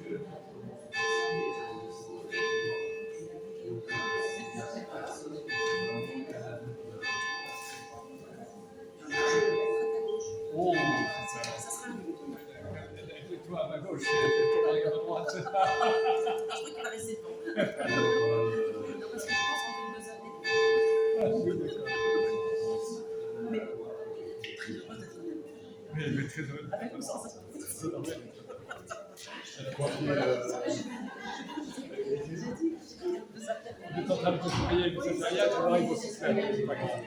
Oh, ça sera mieux. Toi à ma gauche, toi à ma droite. Je crois qu'il va rester devant. Non, parce que je pense qu'on peut nous appeler. Ah, oui, d'accord. Mais très heureux d'être là. Mais très heureux. Avec comme ça, c'est normal. On est en train de construire une secrétariat, tu vois, il faut se faire. C'est pas grave.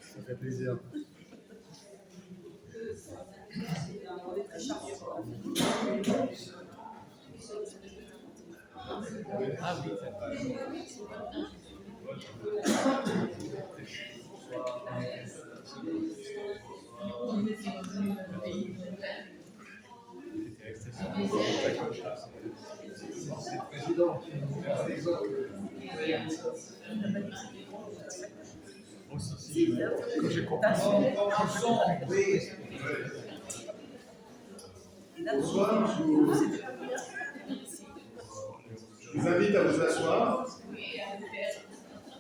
Ça fait plaisir. On est très charmés. Ah oui, c'est président. Aussi, quand j'ai compris. Bonsoir, je vous invite à vous asseoir.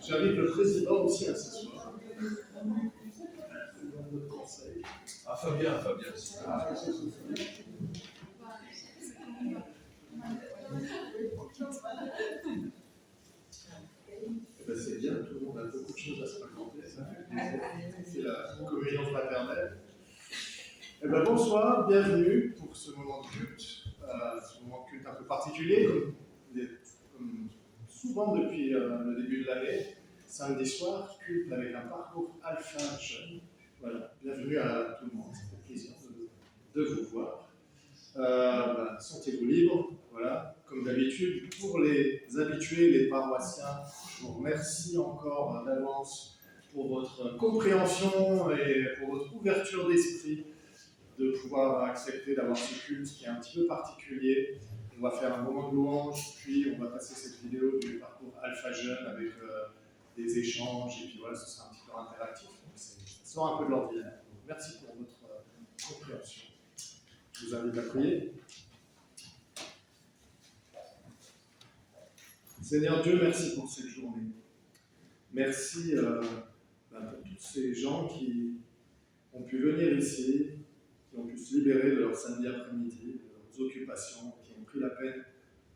J'invite le président aussi à s'asseoir. Ah, Fabien. C'est bien, tout le monde a beaucoup de choses à se raconter, ça fait plaisir. C'est la communion fraternelle. Bonsoir, bienvenue pour ce moment de culte, ce moment de culte un peu particulier, comme souvent depuis le début de l'année, samedi soir, culte avec un parcours alpha jeune. Voilà, bienvenue à tout le monde, ça fait plaisir de vous voir. Sentez-vous libre, voilà, comme d'habitude. Pour les habitués, les paroissiens, je vous remercie encore d'avance pour votre compréhension et pour votre ouverture d'esprit de pouvoir accepter d'avoir ce culte qui est un petit peu particulier. On va faire un moment de louange, puis on va passer cette vidéo du parcours Alpha Jeune avec des échanges, et puis voilà, ce sera un petit peu interactif, donc ça sort un peu de l'ordinaire. Merci pour votre compréhension. Je vous invite à prier. Seigneur Dieu, merci pour cette journée. Merci pour tous ces gens qui ont pu venir ici, qui ont pu se libérer de leur samedi après-midi, de leurs occupations, qui ont pris la peine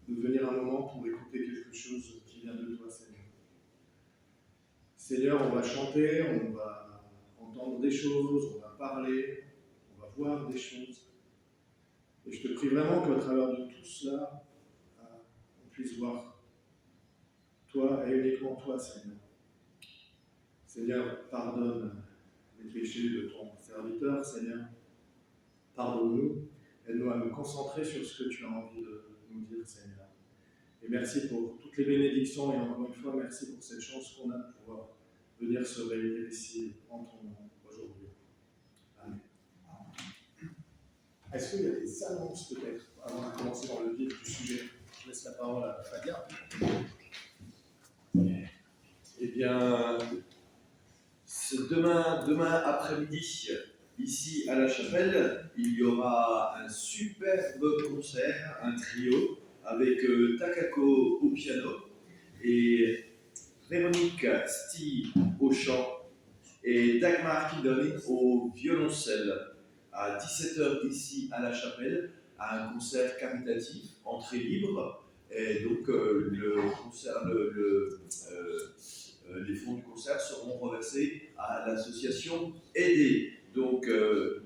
de venir un moment pour écouter quelque chose qui vient de toi, Seigneur. Seigneur, on va chanter, on va entendre des choses, on va parler, on va voir des choses. Et je te prie vraiment qu'à travers de tout cela, on puisse voir toi et uniquement toi, Seigneur. Seigneur, pardonne les péchés de ton serviteur, Seigneur. Pardonne-nous, aide-nous à nous concentrer sur ce que tu as envie de nous dire, Seigneur. Et merci pour toutes les bénédictions, et encore une fois, merci pour cette chance qu'on a de pouvoir venir se réunir ici en ton nom aujourd'hui. Amen. Est-ce qu'il y a des annonces peut-être, avant de commencer dans le vif du sujet? Je laisse la parole à Fabien. Eh bien, demain après-midi, ici à la Chapelle, il y aura un superbe concert, un trio, avec Takako au piano et Véronique Sti au chant et Dagmar Kidoni au violoncelle. À 17h ici à la Chapelle, à un concert caritatif, entrée libre. Et donc les fonds du concert seront reversés à l'association Aider. Donc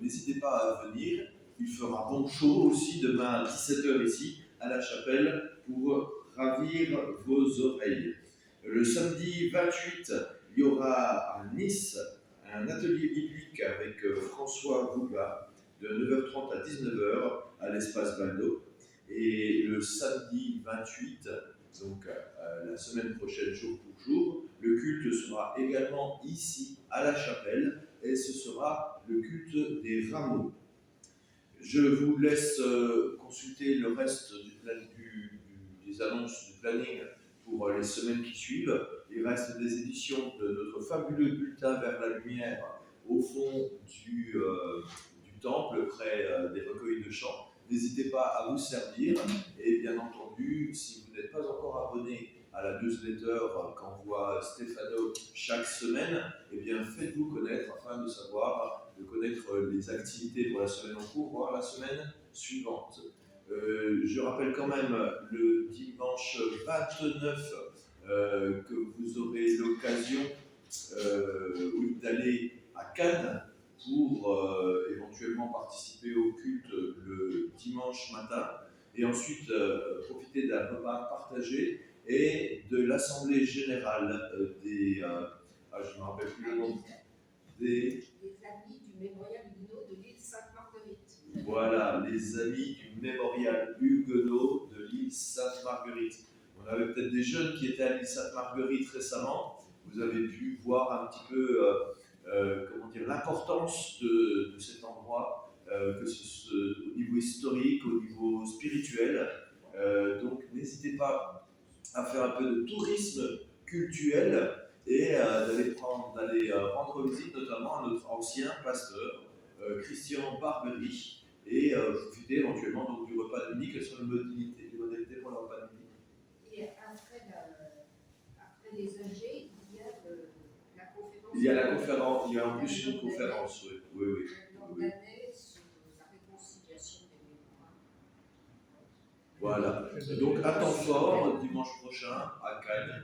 n'hésitez pas à venir. Il fera bon chaud aussi demain à 17h ici à la Chapelle pour ravir vos oreilles. Le samedi 28, il y aura à Nice un atelier biblique avec François Bouba de 9h30 à 19h à l'espace Valdo. Et le samedi 28, donc la semaine prochaine, jour pour jour, le culte sera également ici à la Chapelle et ce sera le culte des rameaux. Je vous laisse consulter le reste des annonces du planning pour les semaines qui suivent. Il reste des éditions de notre fabuleux bulletin vers la lumière au fond du temple, près des recueils de chants. N'hésitez pas à vous servir et bien entendu, si vous n'êtes pas encore abonné à la newsletter qu'envoie Stefano chaque semaine, eh bien faites-vous connaître afin de connaître les activités pour la semaine en cours, voire la semaine suivante. Je rappelle quand même le dimanche 29 que vous aurez l'occasion d'aller à Cannes pour éventuellement participer au culte le dimanche matin et ensuite profiter d'un repas partagé et de l'Assemblée Générale des... je ne me rappelle plus le nom. Des amis du mémorial huguenot de l'île Sainte-Marguerite. Voilà, les amis du mémorial huguenot de l'île Sainte-Marguerite. On avait peut-être des jeunes qui étaient à l'île Sainte-Marguerite récemment. Vous avez pu voir un petit peu l'importance de cet endroit, au niveau historique, au niveau spirituel. Donc n'hésitez pas à faire un peu de tourisme culturel et d'aller rendre visite notamment à notre ancien pasteur Christian Barbery et profiter éventuellement donc, du repas de midi. Quelles sont les modalités pour le repas de midi? Et après les AG, il y a la conférence. Il y a la conférence, il y a en plus une conférence, oui. L'année sur la réconciliation des mémoires. Voilà, donc à temps fort, dimanche prochain, à Cannes.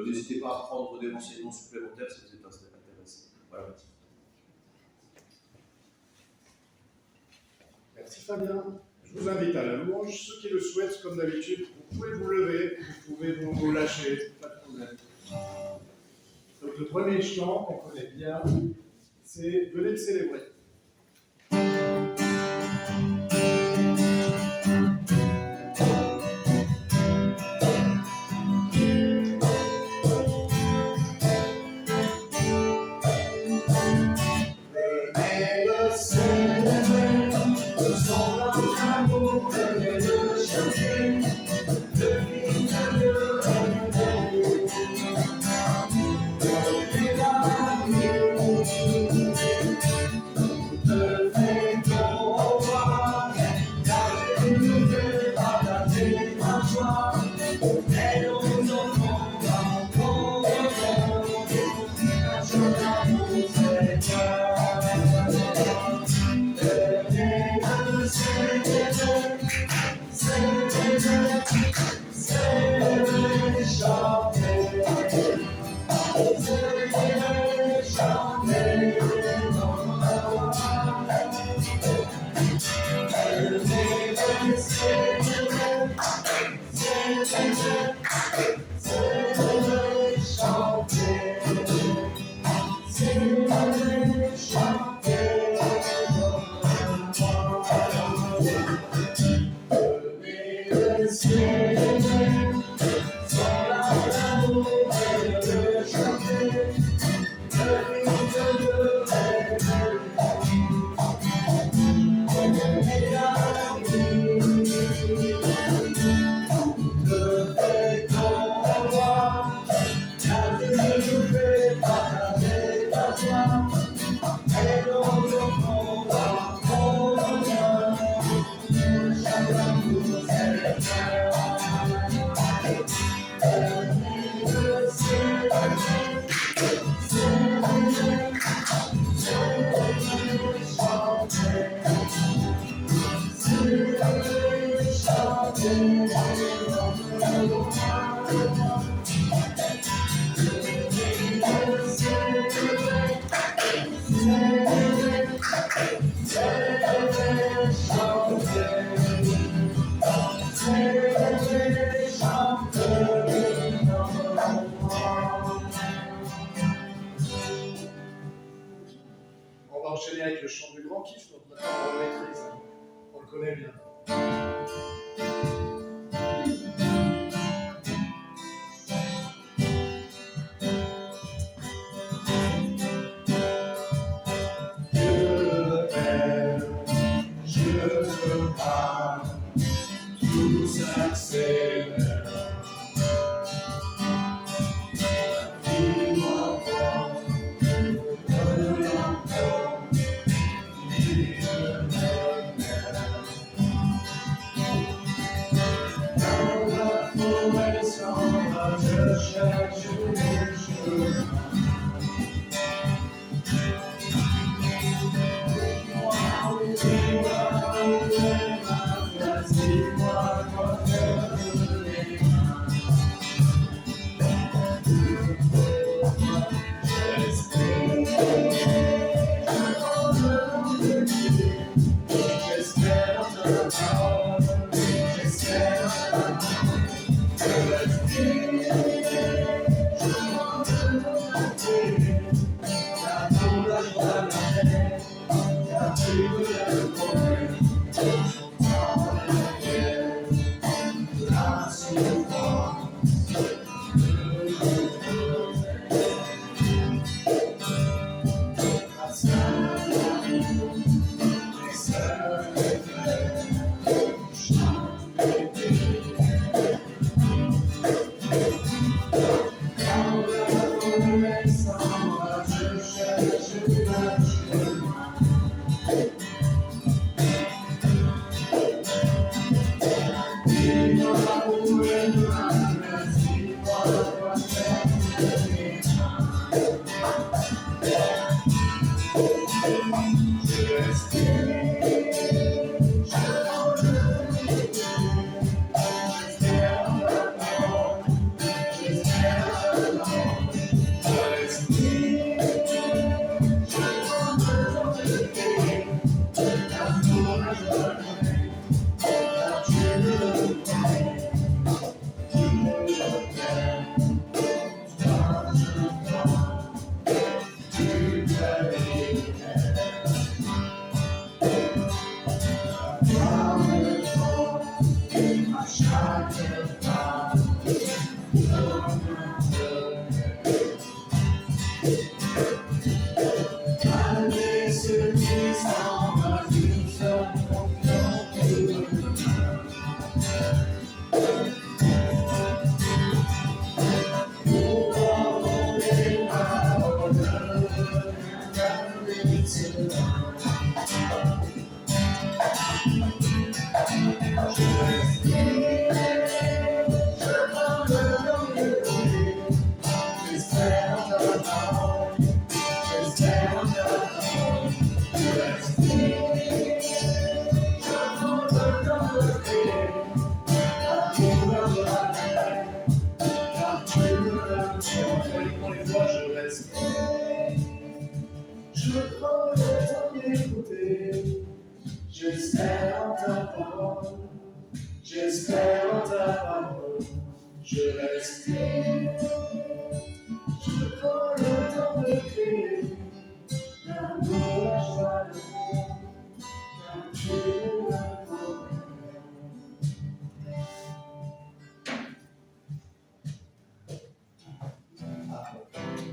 N'hésitez pas à prendre des renseignements supplémentaires si vous êtes intéressé. Voilà. Merci Fabien. Je vous invite à la louange. Ceux qui le souhaitent, comme d'habitude, vous pouvez vous lever, vous pouvez vous lâcher, pas de problème. Donc le premier chant qu'on connaît bien, c'est « Venez le célébrer ». Avec le chant du grand kiff, donc maintenant on le maîtrise, on le connaît bien. Je pars, tout s'accélère. Dis-moi quoi, donne encore.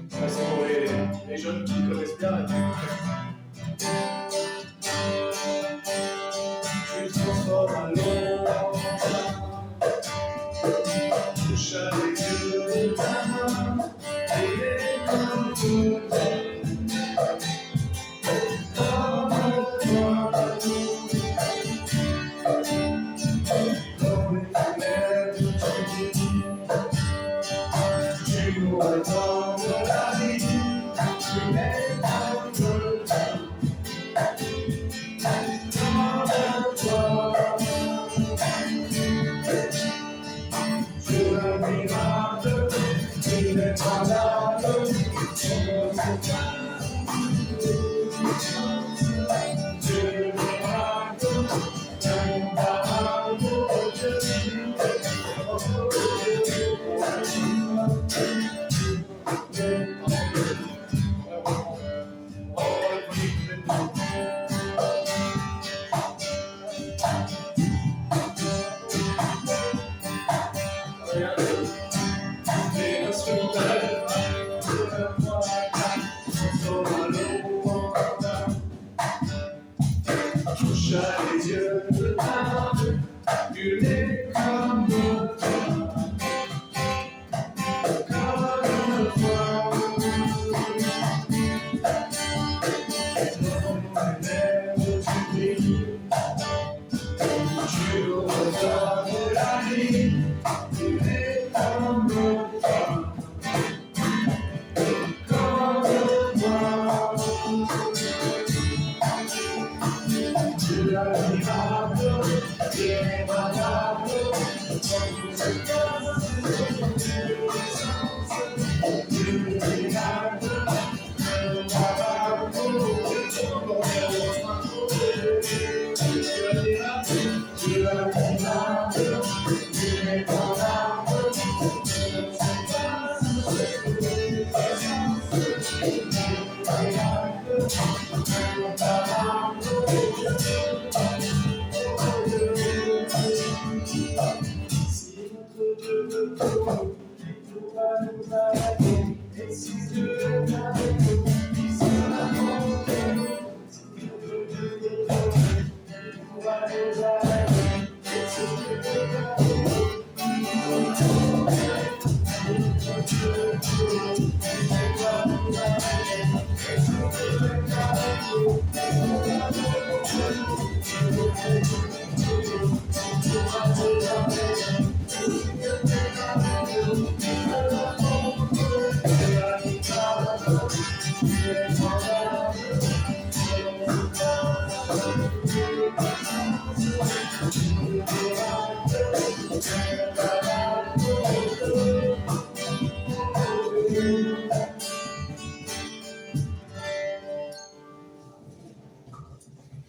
Ça, c'est pour les jeunes qui connaissent bien la tu te transformes à l'eau, touche à les yeux de ta main, et les comme tout.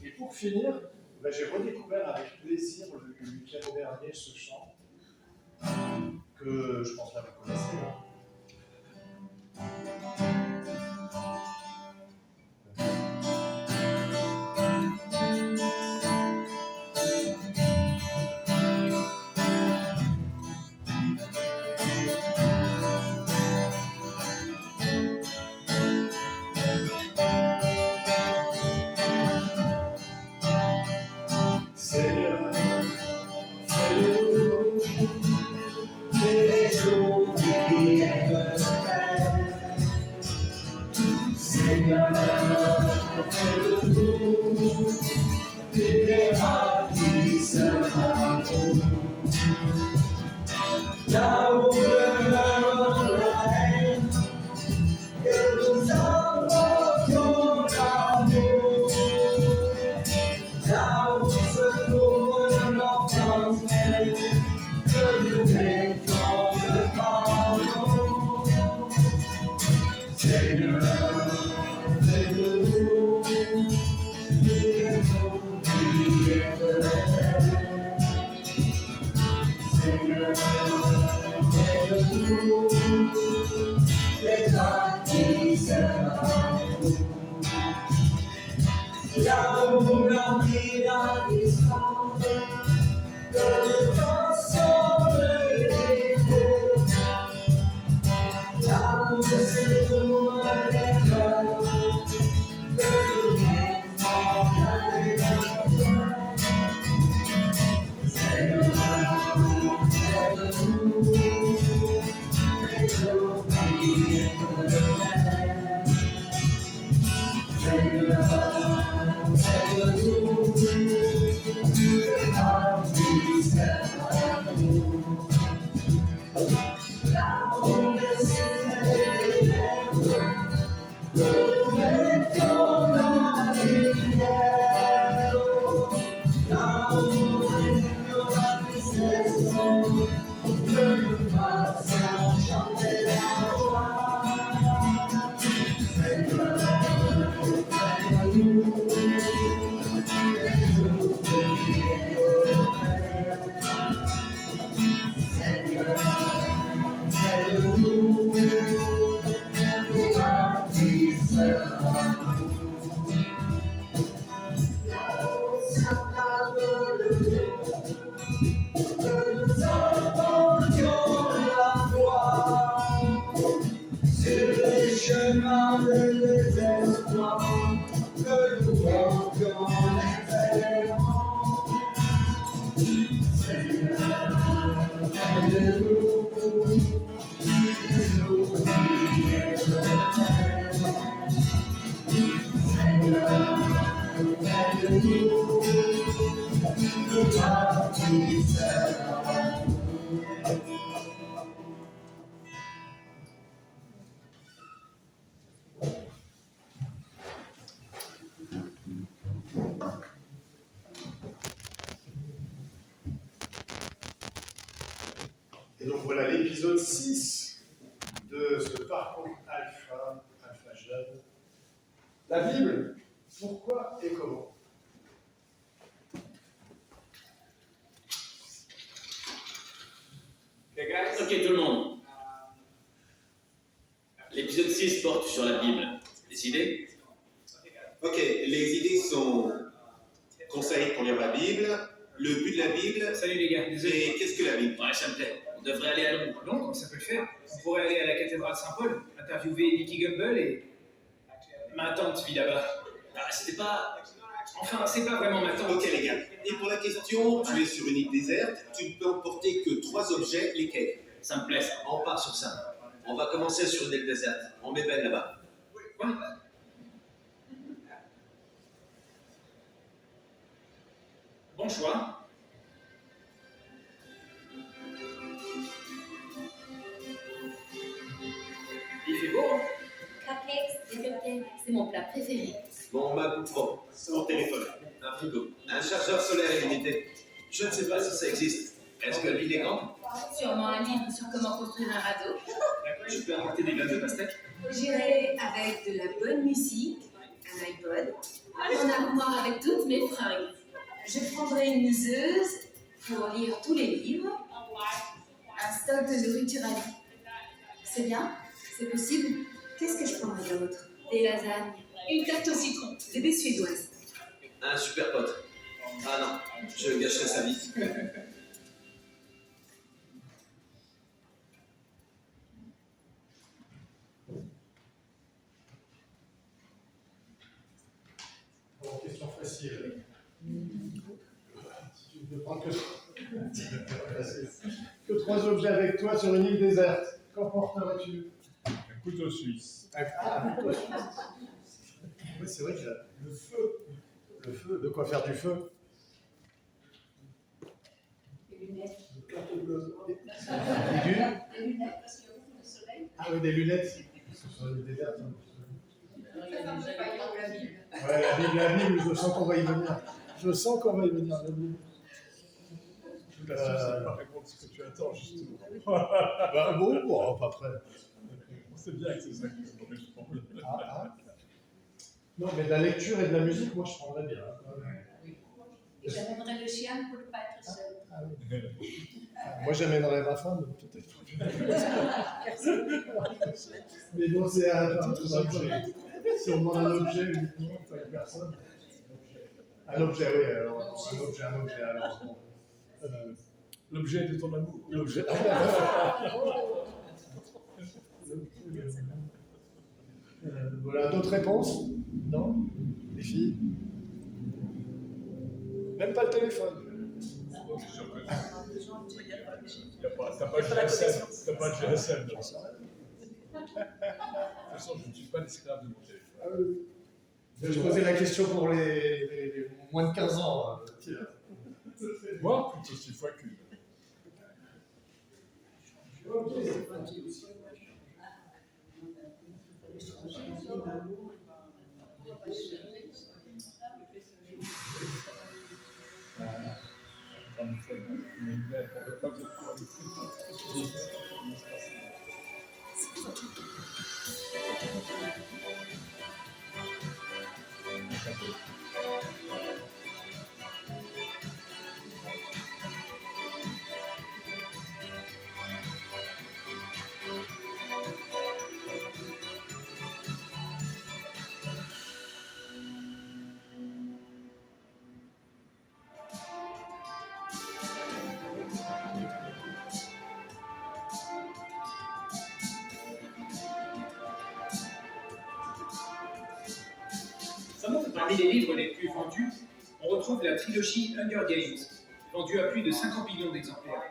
Et pour finir, j'ai redécouvert avec plaisir le week-end dernier ce chant que je pense là vous connaissez. Seigneur, fais-nous des jours qui aiment. Seigneur, fais-nous des ravissements. Là où demeure la haine, que nous invoquions l'amour. Là où se trouve l'enfance, que nous mettons le pardon. Seigneur, fais-nous des jours qui aiment. Seigneur, fais-nous des baptismes. L'amour remplit la distance, que le temps semble l'été. L'amour secoue les cœurs, que nous mettons avec la joie. Seigneur, fais-nous des jours qui aiment. Seigneur, fais-nous des baptismes. L'amour des ténèbres, que nous mettons dans la lumière. L'amour de la tristesse, que nous fassions chanter la joie. Seigneur, fais-nous des jours qui aiment. Seigneur, fais-nous des baptismes. Que nous apportions la foi sur les chemins de désespoir, que nous portions l'espérance. Seigneur, fais-nous des jours qui aiment. Seigneur, fais-nous des baptismes. Et donc voilà l'épisode 6 de ce parcours Alpha Jeune. La Bible, pourquoi et comment? Ok tout le monde. L'épisode 6 porte sur la Bible. Les idées? Ok, les idées sont conseils pour lire la Bible, le but de la Bible, Salut les gars, désolé. et qu'est-ce que la Bible? Ouais, ça me plaît. On devrait aller à Londres. Londres, ça peut le faire. On pourrait aller à la cathédrale Saint-Paul, interviewer Nicky Gumbel et... Ma tante vit là-bas. Ah, c'était pas... Enfin, c'est pas vraiment ma tante. Ok les gars, et pour la question, tu es sur une île déserte, tu ne peux emporter que 3 objets, lesquels? Ça me plaît ça. On part sur ça. On va commencer sur une île déserte. On met Ben là-bas. Quoi? Bon choix. Il fait beau, hein? Cupcakes, c'est mon plat préféré. Bon, MacBook Pro, Mon téléphone. un frigo, un chargeur solaire illimité. Je ne sais pas si ça existe. Est-ce que l'île est grande? Sûrement un livre sur comment construire un radeau. Je peux apporter des graines de pastèque. J'irai avec de la bonne musique, un iPod, mon armoire avec toutes mes fringues. Je prendrai une liseuse pour lire tous les livres, un stock de nourriture à vie. C'est bien? C'est possible? Qu'est-ce que je prendrai d'autre? Des lasagnes, une tarte au citron, des baies suédoises. Un super pote. Ah non, je gâcherai sa vie. Bon, question facile. Si tu ne peux prendre que 3 objets avec toi sur une île déserte, qu'emporterais-tu? Un couteau suisse. Ah, un couteau suisse. Oui, c'est vrai que le feu. Le feu, de quoi faire du feu? Des lunettes. Des cartes bleues. Des lunettes, parce qu'il y a beaucoup de soleil. Ah oui, des lunettes. Sur une île déserte. Hein. Ça marche pas, il y a la Bible. Ouais, la Bible, je sens qu'on va y venir. Je sens qu'on va y venir, la Bible. Je suis pas répondre ce que tu attends, justement. Bah, bon, pas près. C'est bien que c'est ça qui correspond. Non, mais de la lecture et de la musique, moi, je prendrais bien. Et j'amènerai le chien pour ne pas être seul. Ah, oui. Moi, j'amènerais ma femme, peut-être. Mais bon, c'est un objet. Si on demande un objet uniquement, pas une personne. Un objet, oui, alors. Un objet, alors. Bon. L'objet de ton amour. L'objet. Voilà, d'autres réponses? Non? Les filles? Même pas le téléphone. T'as pas de GSM. T'as pas de GSM. De toute façon, je ne suis pas l'esclave de mon téléphone. Ah oui. Je posais la question pour les moins de 15 ans. Tiens. Moi, plutôt 6 fois qu'une. Parmi les livres les plus vendus, on retrouve la trilogie Hunger Games, vendue à plus de 50 millions d'exemplaires,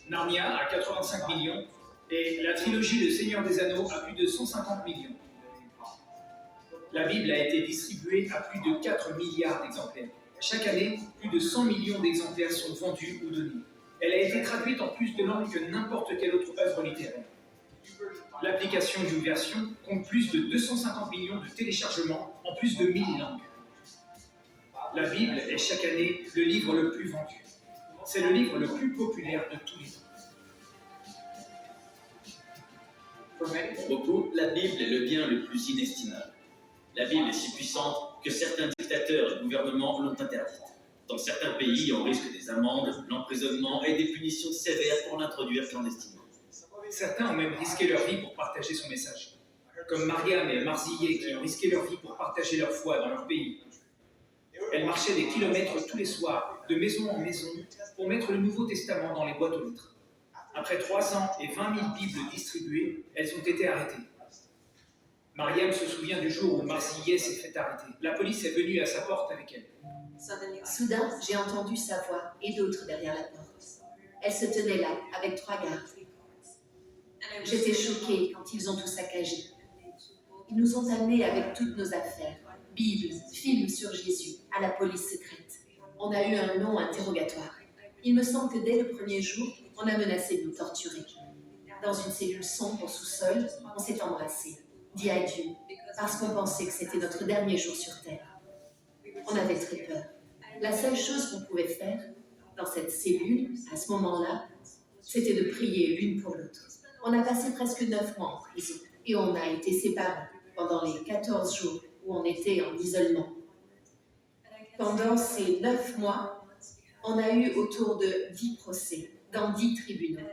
Narnia à 85 millions, et la trilogie Le Seigneur des Anneaux à plus de 150 millions. La Bible a été distribuée à plus de 4 milliards d'exemplaires. Chaque année, plus de 100 millions d'exemplaires sont vendus ou donnés. Elle a été traduite en plus de langues que n'importe quelle autre œuvre littéraire. L'application YouVersion compte plus de 250 millions de téléchargements en plus de 1000 langues. La Bible est chaque année le livre le plus vendu. C'est le livre le plus populaire de tous les temps. For many, Pour beaucoup, la Bible est le bien le plus inestimable. La Bible est si puissante que certains dictateurs et gouvernements l'ont interdite. Dans certains pays, on risque des amendes, l'emprisonnement et des punitions sévères pour l'introduire clandestinement. certains ont même risqué leur vie pour partager son message. Comme Mariam et Marziyeh qui ont risqué leur vie pour partager leur foi dans leur pays. Elles marchaient des kilomètres tous les soirs, de maison en maison, pour mettre le Nouveau Testament dans les boîtes aux lettres. Après 3 ans et 20 000 Bibles distribuées, elles ont été arrêtées. Mariam se souvient du jour où Marziyeh s'est fait arrêter. La police est venue à sa porte avec elle. Soudain, j'ai entendu sa voix et d'autres derrière la porte. Elle se tenait là, avec 3 gardes. J'étais choquée quand ils ont tout saccagé. Ils nous ont amenés avec toutes nos affaires, Bibles, films sur Jésus, à la police secrète. On a eu un long interrogatoire. Il me semble que dès le premier jour, on a menacé de nous torturer. Dans une cellule sombre au sous-sol, on s'est embrassés, dit adieu, parce qu'on pensait que c'était notre dernier jour sur Terre. On avait très peur. La seule chose qu'on pouvait faire, dans cette cellule, à ce moment-là, c'était de prier l'une pour l'autre. On a passé presque 9 mois en prison, et on a été séparés pendant les 14 jours où on était en isolement. Pendant ces 9 mois, on a eu autour de 10 procès, dans 10 tribunaux.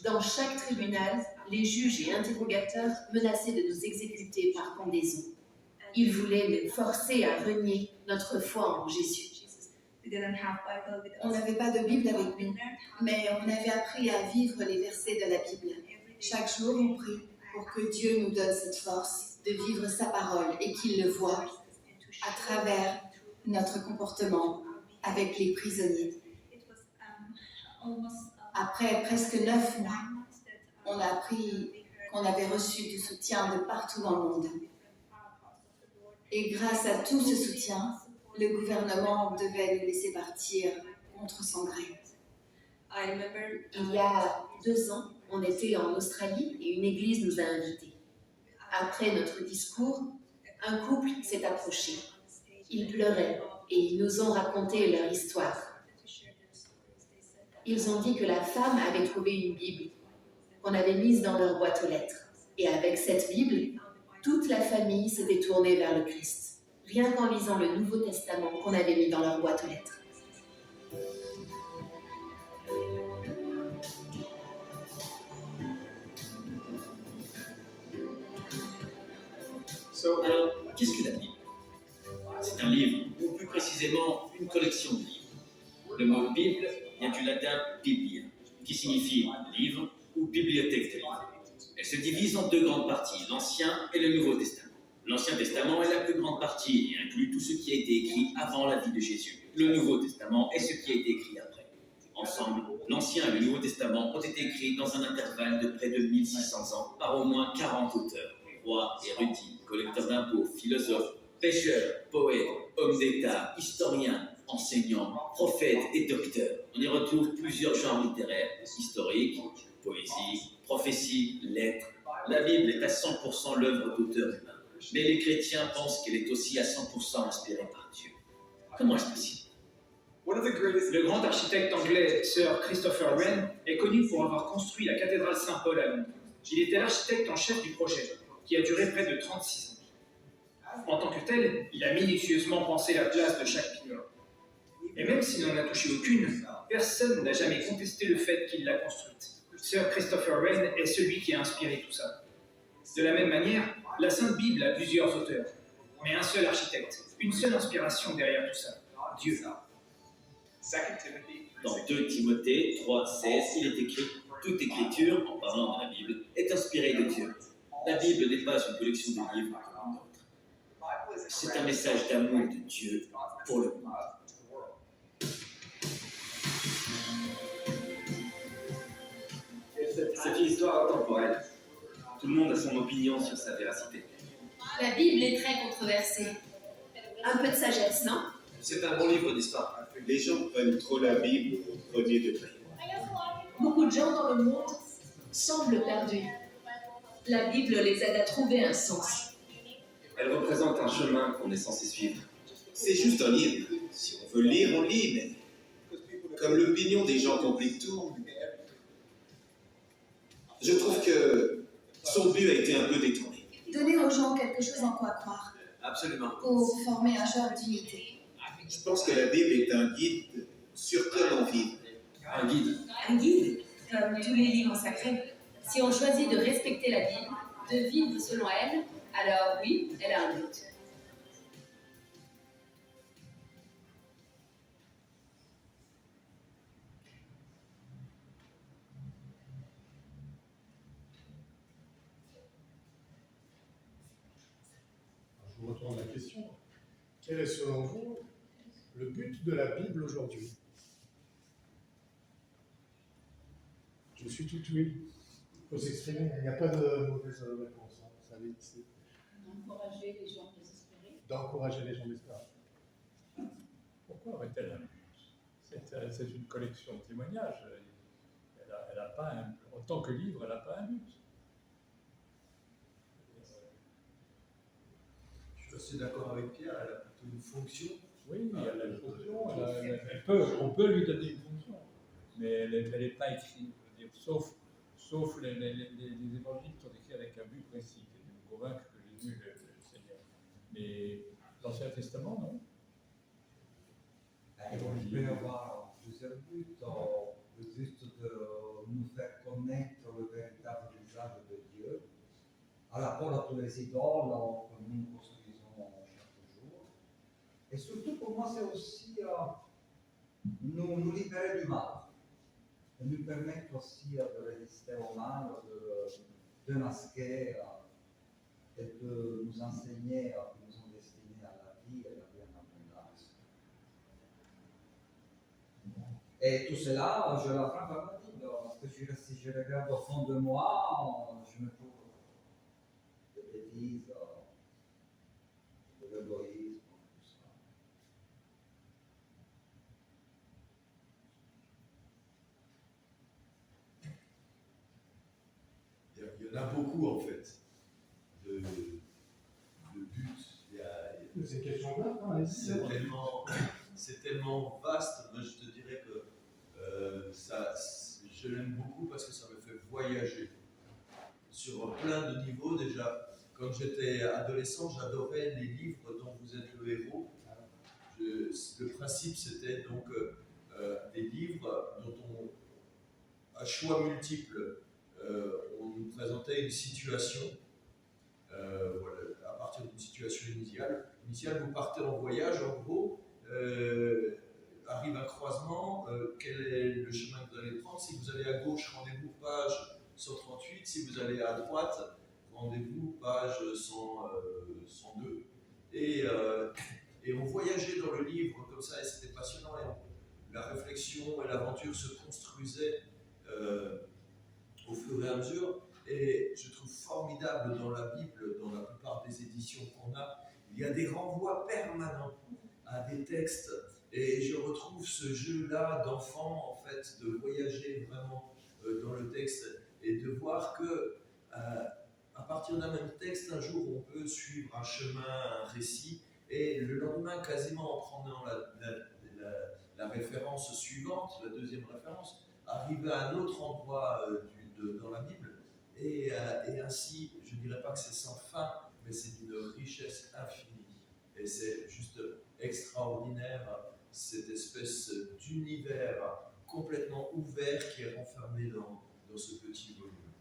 Dans chaque tribunal, les juges et interrogateurs menaçaient de nous exécuter par pendaison. Ils voulaient nous forcer à renier notre foi en Jésus. On n'avait pas de Bible avec nous, mais on avait appris à vivre les versets de la Bible. Chaque jour, on prie pour que Dieu nous donne cette force de vivre sa parole et qu'il le voie à travers notre comportement avec les prisonniers. Après presque 9 mois, on a appris qu'on avait reçu du soutien de partout dans le monde. Et grâce à tout ce soutien, le gouvernement devait nous laisser partir contre son gré. Il y a 2 ans, on était en Australie et une église nous a invités. Après notre discours, un couple s'est approché. Ils pleuraient et ils nous ont raconté leur histoire. Ils ont dit que la femme avait trouvé une Bible qu'on avait mise dans leur boîte aux lettres. Et avec cette Bible, toute la famille s'était tournée vers le Christ, rien qu'en lisant le Nouveau Testament qu'on avait mis dans leur boîte aux lettres. Alors, qu'est-ce que la Bible? C'est un livre, ou plus précisément une collection de livres. Le mot Bible vient du latin biblia, qui signifie livre ou bibliothèque de livres. Elle se divise en 2 grandes parties, l'Ancien et le Nouveau Testament. L'Ancien Testament est la plus grande partie et inclut tout ce qui a été écrit avant la vie de Jésus. Le Nouveau Testament est ce qui a été écrit après. Ensemble, l'Ancien et le Nouveau Testament ont été écrits dans un intervalle de près de 1600 ans par au moins 40 auteurs, rois, érudits, collecteurs d'impôts, philosophes, pêcheurs, poètes, hommes d'État, historiens, enseignants, prophètes et docteurs. On y retrouve plusieurs genres littéraires, historiques, poésie, prophétie, lettres. La Bible est à 100% l'œuvre d'auteurs humains. Mais les chrétiens pensent qu'elle est aussi à 100% inspirée par Dieu. Comment est-ce possible? Le grand architecte anglais Sir Christopher Wren est connu pour avoir construit la cathédrale Saint-Paul à Londres. Il était l'architecte en chef du projet, qui a duré près de 36 ans. En tant que tel, il a minutieusement pensé la place de chaque pilier. Et même s'il n'en a touché aucune, personne n'a jamais contesté le fait qu'il l'a construite. Sir Christopher Wren est celui qui a inspiré tout ça. De la même manière, la Sainte Bible a plusieurs auteurs, mais un seul architecte, une seule inspiration derrière tout ça, Dieu. Dans 2 Timothée 3,16, il est écrit « Toute écriture, en parlant de la Bible, est inspirée de Dieu. La Bible n'est pas une collection de livres comme d'autres. C'est un message d'amour de Dieu pour le monde. » C'est une histoire intemporelle. Tout le monde a son opinion sur sa véracité. La Bible est très controversée. Un peu de sagesse, non? C'est un bon livre d'histoire. Les gens prennent trop la Bible au premier degré. Beaucoup de gens dans le monde semblent perdus. La Bible les aide à trouver un sens. Elle représente un chemin qu'on est censé suivre. C'est juste un livre. Si on veut lire, on lit, mais comme l'opinion des gens complique tout, je trouve que son but a été un peu détourné. Donner aux gens quelque chose en quoi croire, Absolument. pour former un genre d'unité. Je pense que la Bible est un guide sur comment vivre. Un guide. Un guide, comme tous les livres sacrés. Si on choisit de respecter la Bible, de vivre selon elle, alors oui, elle a un but. Je vous retourne la question. Quel est selon vous le but de la Bible aujourd'hui? Je suis tout oui. Il faut s'exprimer. Il n'y a pas de mauvaise réponse. Hein. Ça existe. D'encourager les gens désespérés. D'encourager les gens d'espérance. Pourquoi aurait-elle un but? C'est une collection de témoignages. Elle a pas en tant que livre, elle n'a pas un but. Je suis assez d'accord avec Pierre, elle a plutôt une fonction. Oui, elle a une fonction, on peut lui donner une fonction, mais elle n'est pas écrite, je veux dire, sauf les évangiles qui sont écrits avec un but précis, qui est de nous convaincre que Jésus est le Seigneur. Mais l'Ancien Testament, non. Il peut y avoir plusieurs buts, juste de nous faire connaître le véritable visage de Dieu, à rapport à tous les idoles que nous construisons chaque jour. Et surtout pour moi, c'est aussi nous libérer du mal, et nous permettre aussi de résister au mal, de masquer et de nous enseigner que nous sommes destinés à la vie et à la vie en abondance. Et tout cela, je l'apprends par la Bible, parce que si je regarde au fond de moi, je me trouve des bêtises, de l'égoïsme, tout ça. Il y en a beaucoup en fait, de buts. C'est une question là, hein, c'est tellement vaste. Moi, je te dirais que je l'aime beaucoup parce que ça me fait voyager sur plein de niveaux. Déjà, quand j'étais adolescent, j'adorais les livres dont vous êtes le héros. Le principe, c'était donc des livres dont à choix multiples, on nous présentait une situation. Voilà, à partir d'une situation initiale, vous partez en voyage, en gros, arrive un croisement, quel est le chemin que vous allez prendre? Si vous allez à gauche, rendez-vous page 138, si vous allez à droite, rendez-vous page 102. Et on voyageait dans le livre comme ça, et c'était passionnant, et la réflexion et l'aventure se construisaient au fur et à mesure. Et je trouve formidable dans la Bible, dans la plupart des éditions qu'on a, il y a des renvois permanents à des textes. Et je retrouve ce jeu-là d'enfant, en fait, de voyager vraiment dans le texte et de voir que, à partir d'un même texte, un jour, on peut suivre un chemin, un récit, et le lendemain, quasiment en prenant la référence suivante, la deuxième référence, arriver à un autre endroit dans la Bible. Et ainsi, je ne dirais pas que c'est sans fin, mais c'est d'une richesse infinie. Et c'est juste extraordinaire, cette espèce d'univers complètement ouvert qui est renfermé dans ce petit volume.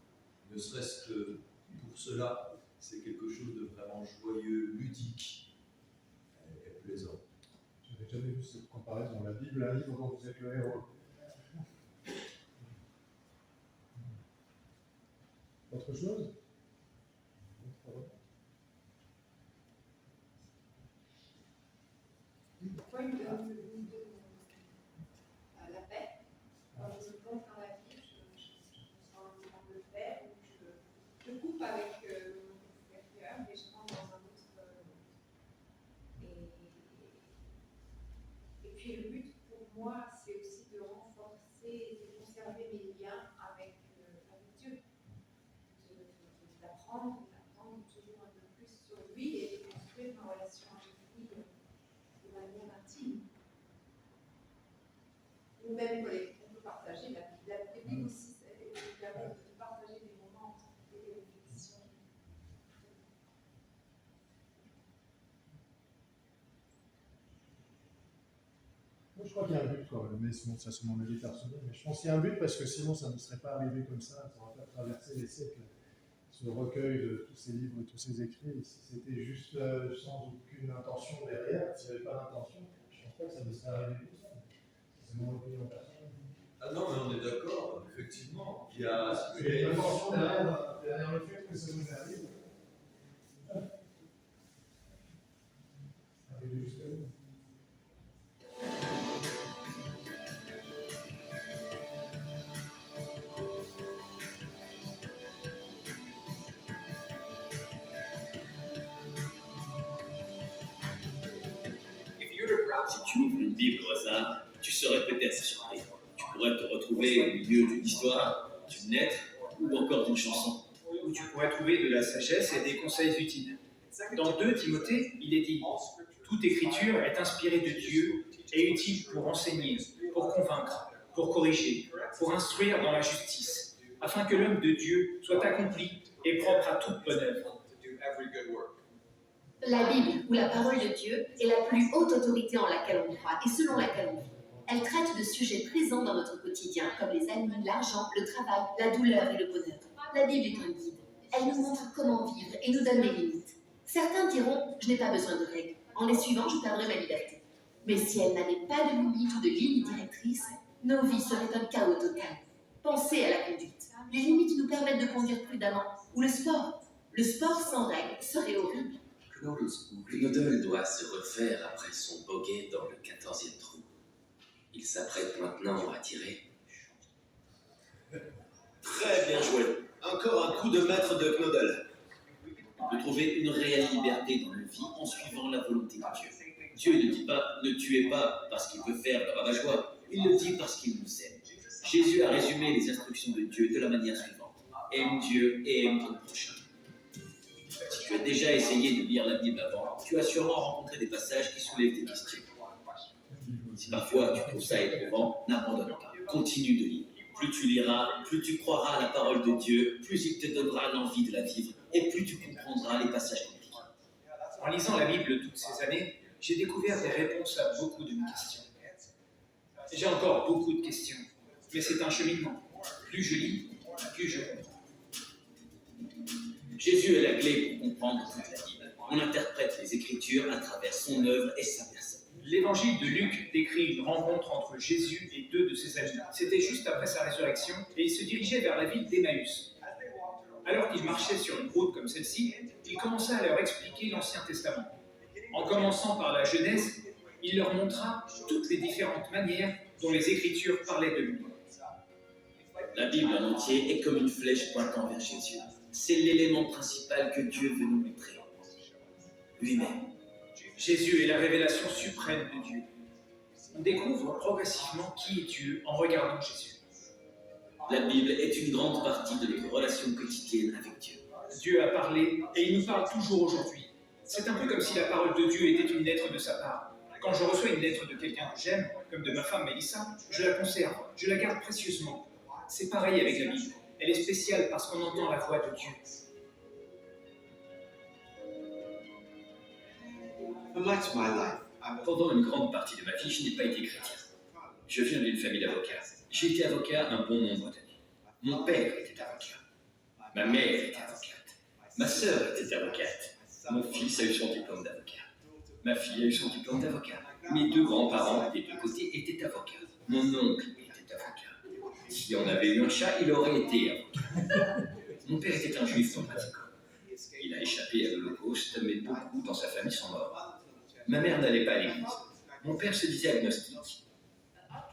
Ne serait-ce que pour cela, c'est quelque chose de vraiment joyeux, ludique et plaisant. Je n'avais jamais vu cette comparaison. La Bible, un livre dont vous êtes le héros. Autre chose? Pourquoi il me donne la paix? Quand je me plonge dans la vie, je sens un moment de paix, où je coupe avec mon extérieur et je rentre dans un autre. Et puis le but pour moi, c'est aussi de renforcer, de conserver mes liens avec Dieu, d'apprendre toujours un peu plus sur lui et de construire ma relation avec lui de manière intime. Ou même on peut partager la Bible aussi, ça permet de partager des moments entre réflexion. crois qu'il y a un but quand même, mais bon, ça c'est mon avis personnel, mais je pense qu'il y a un but parce que sinon ça ne serait pas arrivé comme ça aurait pas traversé les siècles, ce recueil de tous ces livres et tous ces écrits. Si c'était juste sans aucune intention derrière, s'il n'y avait pas d'intention, je ne pense pas que ça ne serait arrivé comme ça. C'est mon opinion personnelle. Ah non, mais on est d'accord, effectivement. Il y a une intention derrière le fait que ça nous arrive. Arrivé jusqu'à nous. Si tu ouvres une Bible au hasard, tu serais peut-être surpris. Tu pourrais te retrouver au milieu d'une histoire, d'une lettre ou encore d'une chanson. Où tu pourrais trouver de la sagesse et des conseils utiles. Dans 2 Timothée, il est dit « Toute écriture est inspirée de Dieu et utile pour enseigner, pour convaincre, pour corriger, pour instruire dans la justice, afin que l'homme de Dieu soit accompli et propre à toute bonne œuvre. » La Bible, ou la parole de Dieu, est la plus haute autorité en laquelle on croit et selon laquelle on vit. Elle traite de sujets présents dans notre quotidien, comme les amis, l'argent, le travail, la douleur et le bonheur. La Bible est un guide. Elle nous montre comment vivre et nous donne les limites. Certains diront « je n'ai pas besoin de règles. En les suivant, je perdrai ma liberté. » Mais si elle n'avait pas de limites ou de lignes directrices, nos vies seraient un chaos total. Pensez à la conduite. Les limites nous permettent de conduire prudemment. Ou le sport. Le sport sans règles serait horrible. Knodel doit se refaire après son bogey dans le 14e trou. Il s'apprête maintenant à tirer. Très bien joué. Encore un coup de maître de Knodel. On peut trouver une réelle liberté dans la vie en suivant la volonté de Dieu. Dieu ne dit pas « ne tuez pas parce qu'il veut faire le rabat-joie ». Il le dit parce qu'il nous aime. Jésus a résumé les instructions de Dieu de la manière suivante. Aime Dieu et aime ton prochain. Si tu as déjà essayé de lire la Bible avant, tu as sûrement rencontré des passages qui soulèvent des questions. Si parfois tu trouves ça éprouvant, n'abandonne pas. Continue de lire. Plus tu liras, plus tu croiras à la parole de Dieu, plus il te donnera l'envie de la vivre et plus tu comprendras les passages compliqués. En lisant la Bible toutes ces années, j'ai découvert des réponses à beaucoup de mes questions. J'ai encore beaucoup de questions, mais c'est un cheminement. Plus je lis, plus je comprends. Jésus est la clé pour comprendre toute la Bible. On interprète les Écritures à travers son œuvre et sa personne. L'évangile de Luc décrit une rencontre entre Jésus et 2 de ses amis. C'était juste après sa résurrection et il se dirigeait vers la ville d'Emmaüs. Alors qu'il marchait sur une route comme celle-ci, il commença à leur expliquer l'Ancien Testament. En commençant par la Genèse, il leur montra toutes les différentes manières dont les Écritures parlaient de lui. La Bible en entier est comme une flèche pointant vers Jésus. C'est l'élément principal que Dieu veut nous montrer. Lui-même. Jésus est la révélation suprême de Dieu. On découvre progressivement qui est Dieu en regardant Jésus. La Bible est une grande partie de notre relation quotidienne avec Dieu. Dieu a parlé et il nous parle toujours aujourd'hui. C'est un peu comme si la parole de Dieu était une lettre de sa part. Quand je reçois une lettre de quelqu'un que j'aime, comme de ma femme Mélissa, je la conserve, je la garde précieusement. C'est pareil avec la Bible. Elle est spéciale parce qu'on entend la voix de Dieu. Pendant une grande partie de ma vie, je n'ai pas été chrétien. Je viens d'une famille d'avocats. J'ai été avocat un bon nombre d'années. Mon père était avocat. Ma mère était avocate. Ma sœur était avocate. Mon fils a eu son diplôme d'avocat. Ma fille a eu son diplôme d'avocat. Mes 2 grands-parents des 2 côtés étaient avocats. Mon oncle était avocat. Si on avait eu un chat, il aurait été avocat. Mon père était un juif non pratiquant. Il a échappé à l'Holocauste, mais beaucoup dans sa famille sont morts. Ma mère n'allait pas à l'église. Mon père se disait agnostique.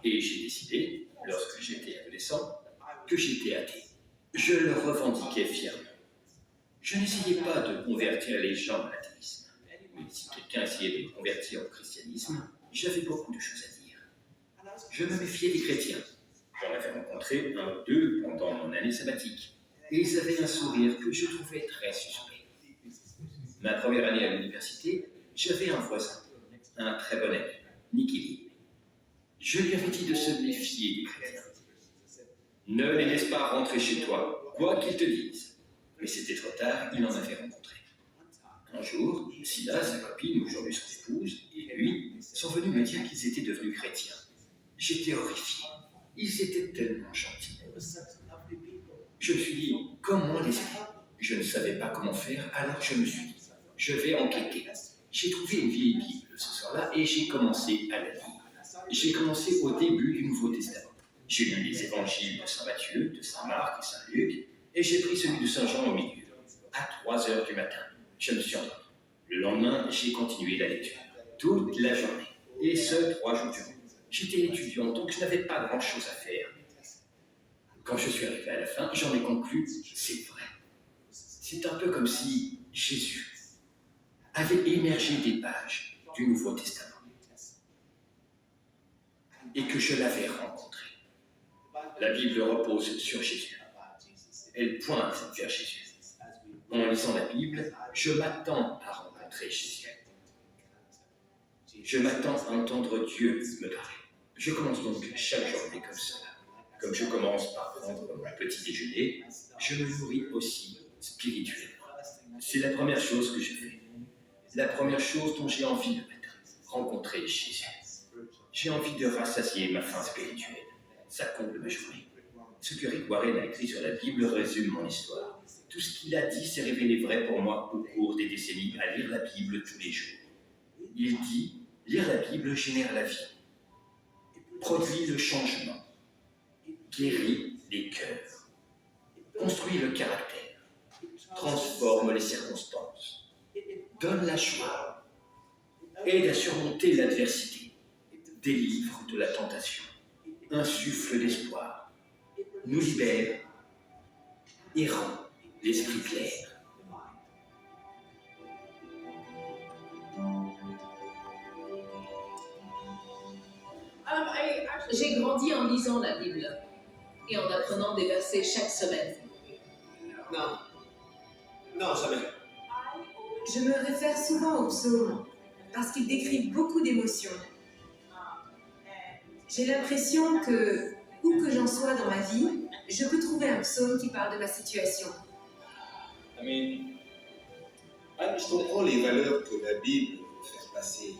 Et j'ai décidé, lorsque j'étais adolescent, que j'étais athée. Je le revendiquais fièrement. Je n'essayais pas de convertir les gens à l'athéisme. Mais si quelqu'un essayait de me convertir au christianisme, j'avais beaucoup de choses à dire. Je me méfiais des chrétiens. J'en avais rencontré 1 ou 2 pendant mon année sabbatique. Et ils avaient un sourire que je trouvais très suspect. Ma première année à l'université, j'avais un voisin, un très bon ami, Nicky Lee. Je lui avais dit de se méfier des chrétiens. Ne les laisse pas rentrer chez toi, quoi qu'ils te disent. Mais c'était trop tard, il en avait rencontré. Un jour, Silla, sa copine, aujourd'hui son épouse, et lui, sont venus me dire qu'ils étaient devenus chrétiens. J'étais horrifié. Ils étaient tellement gentils. Je me suis dit, comment les aider? Je ne savais pas comment faire, alors je me suis dit, je vais enquêter. J'ai trouvé une vieille Bible ce soir-là et j'ai commencé à la lire. J'ai commencé au début du Nouveau Testament. J'ai lu les évangiles de Saint Matthieu, de Saint Marc et Saint Luc, et j'ai pris celui de Saint Jean au milieu. À 3 heures du matin, je me suis endormi. Le lendemain, j'ai continué la lecture, toute la journée, et ce 3 jours durant. J'étais étudiant, donc je n'avais pas grand-chose à faire. Quand je suis arrivé à la fin, j'en ai conclu, c'est vrai. C'est un peu comme si Jésus avait émergé des pages du Nouveau Testament et que je l'avais rencontré. La Bible repose sur Jésus. Elle pointe vers Jésus. En lisant la Bible, je m'attends à rencontrer Jésus. Je m'attends à entendre Dieu me parler. Je commence donc chaque journée comme cela. Comme je commence par prendre mon petit déjeuner, je me nourris aussi spirituellement. C'est la première chose que je fais. La première chose dont j'ai envie de mettre, rencontrer Jésus. J'ai envie de rassasier ma faim spirituelle. Ça comble ma journée. Ce que Rick Warren a écrit sur la Bible résume mon histoire. Tout ce qu'il a dit s'est révélé vrai pour moi au cours des décennies à lire la Bible tous les jours. Il dit, lire la Bible génère la vie, produit le changement, guérit les cœurs, construit le caractère, transforme les circonstances, donne la joie, aide à surmonter l'adversité, délivre de la tentation, insuffle l'espoir, nous libère et rend l'esprit clair. J'ai grandi en lisant la Bible et en apprenant des versets chaque semaine. Non. Non, jamais. Je me réfère souvent aux psaumes parce qu'ils décrivent beaucoup d'émotions. J'ai l'impression que, où que j'en sois dans ma vie, je peux trouver un psaume qui parle de ma situation. Je comprends les valeurs que la Bible veut faire passer,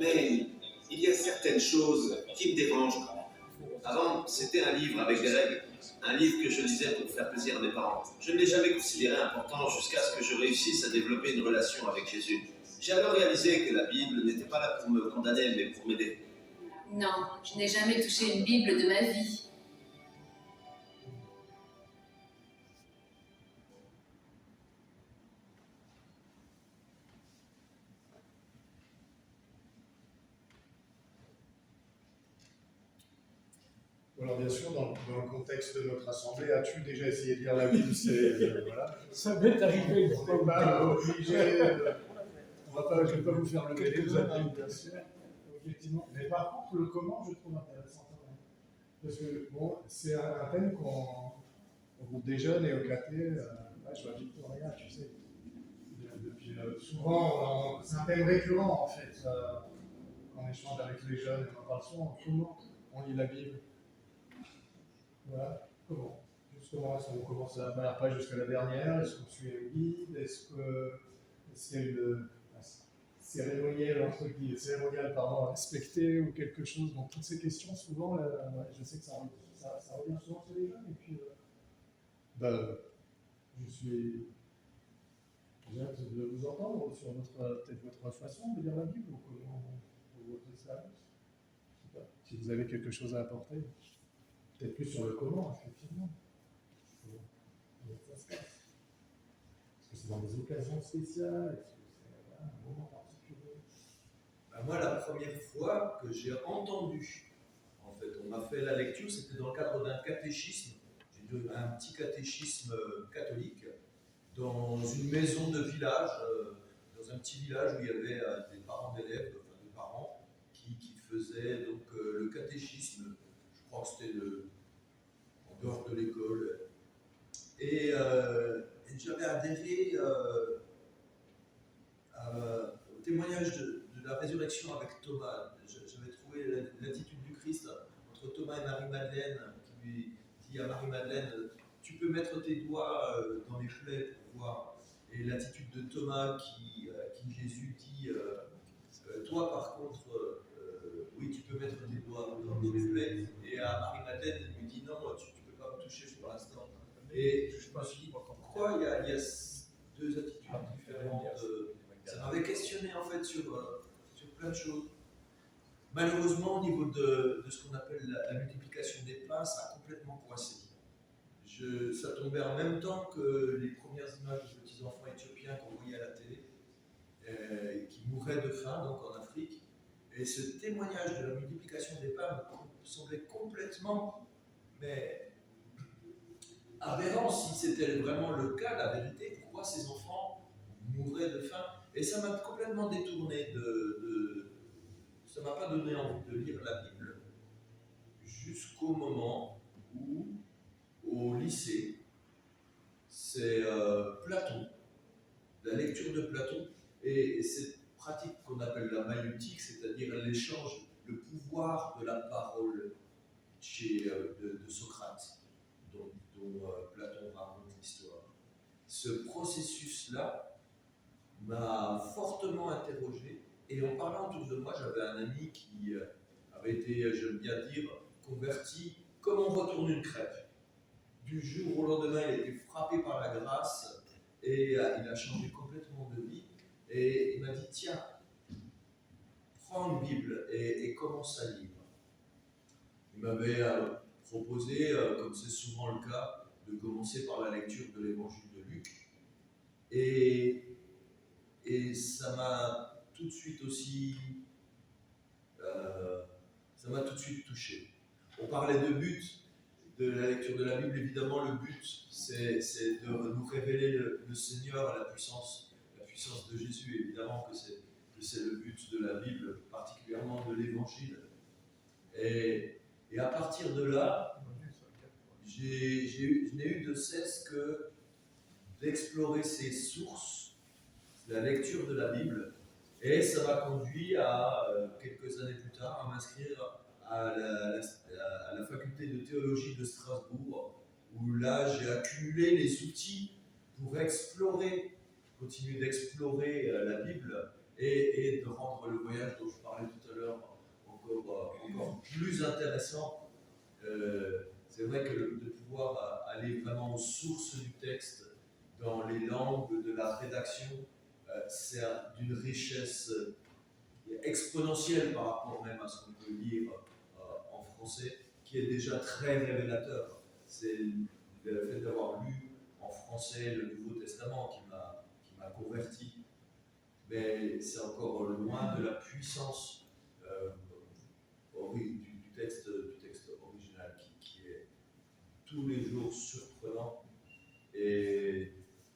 mais il y a certaines choses qui me dérangent quand même. Avant, c'était un livre avec des règles, un livre que je lisais pour faire plaisir à mes parents. Je ne l'ai jamais considéré important jusqu'à ce que je réussisse à développer une relation avec Jésus. J'ai alors réalisé que la Bible n'était pas là pour me condamner, mais pour m'aider. Non, je n'ai jamais touché une Bible de ma vie. Alors bien sûr, dans le contexte de notre assemblée, as-tu déjà essayé de lire la Bible? Voilà. Ça m'est arrivé une On fois. n'est pas obligé je ne vais pas vous faire lever les mains, bien sûr, objectivement. Mais par contre, le comment, je trouve intéressant quand même. Parce que, bon, c'est un thème au groupe des jeunes et au caté, je vois Victoria, tu sais, depuis souvent, c'est un thème récurrent en fait, quand on échange avec les jeunes, et on en parle souvent, comment on lit la Bible. Voilà, comment? Justement, est-ce qu'on commence à la première page jusqu'à la dernière? Est-ce qu'on suit un guide? Est-ce qu'il y a une cérémonial à respecter ou quelque chose? Donc toutes ces questions, souvent, je sais que ça revient souvent chez les jeunes. Et puis, je suis hâte de vous entendre sur peut-être votre façon de lire la Bible ou comment votre expérience. Si vous avez quelque chose à apporter. Peut-être plus sur le comment, effectivement. Comment ça se passe? Est-ce que c'est dans des occasions spéciales? Est-ce que c'est un moment particulier? Moi, la première fois que j'ai entendu, en fait, on m'a fait la lecture, c'était dans le cadre d'un catéchisme, un petit catéchisme catholique, dans une maison de village, dans un petit village où il y avait des parents d'élèves, enfin des parents, qui faisaient donc le catéchisme. Je crois que c'était en dehors de l'école. Et j'avais adhéré au témoignage de la résurrection avec Thomas. J'avais trouvé l'attitude du Christ entre Thomas et Marie-Madeleine, qui lui dit à Marie-Madeleine, tu peux mettre tes doigts dans les plaies pour voir. Et l'attitude de Thomas qui Jésus dit, toi par contre, oui, tu peux mettre tes doigts dans les plaies. Et à Marie-Madeleine, il lui dit non, tu ne peux pas me toucher pour l'instant. Et je me suis dit, pourquoi il y a deux attitudes différentes ça m'avait questionné en fait sur plein de choses. Malheureusement, au niveau de ce qu'on appelle la multiplication des pains, ça a complètement coincé. Ça tombait en même temps que les premières images de petits-enfants éthiopiens qu'on voyait à la télé, qui mouraient de faim, donc en Afrique. Et ce témoignage de la multiplication des pains me semblait complètement aberrant. Si c'était vraiment le cas, la vérité, pourquoi ces enfants mouraient de faim? Et ça m'a complètement détourné ça m'a pas donné envie de lire la Bible jusqu'au moment où, au lycée, c'est Platon, la lecture de Platon, et cette pratique qu'on appelle la maïeutique, c'est-à-dire l'échange, le pouvoir de la parole de Socrate, dont Platon raconte l'histoire. Ce processus-là m'a fortement interrogé, et en parlant autour de moi, j'avais un ami qui avait été, j'aime bien dire, converti comme on retourne une crêpe. Du jour au lendemain, il a été frappé par la grâce et il a changé complètement de vie. Et il m'a dit, tiens, prends une Bible et commence à lire. Il m'avait proposé, comme c'est souvent le cas, de commencer par la lecture de l'évangile de Luc. Et ça m'a tout de suite aussi, ça m'a tout de suite touché. On parlait de but de la lecture de la Bible. Évidemment, le but, c'est de nous révéler le Seigneur, la puissance de Jésus. Évidemment que c'est le but de la Bible, particulièrement de l'Évangile. Et à partir de là, je n'ai eu de cesse que d'explorer ces sources, la lecture de la Bible, et ça m'a conduit à, quelques années plus tard, à m'inscrire à la faculté de théologie de Strasbourg, où là j'ai accumulé les outils pour continuer d'explorer la Bible et de rendre le voyage dont je parlais tout à l'heure encore plus intéressant. C'est vrai que de pouvoir aller vraiment aux sources du texte, dans les langues de la rédaction, c'est d'une richesse exponentielle par rapport même à ce qu'on peut lire en français, qui est déjà très révélateur. C'est le fait d'avoir lu en français le Nouveau Testament qui m'a converti. Mais c'est encore loin de la puissance du texte original qui est tous les jours surprenant. Et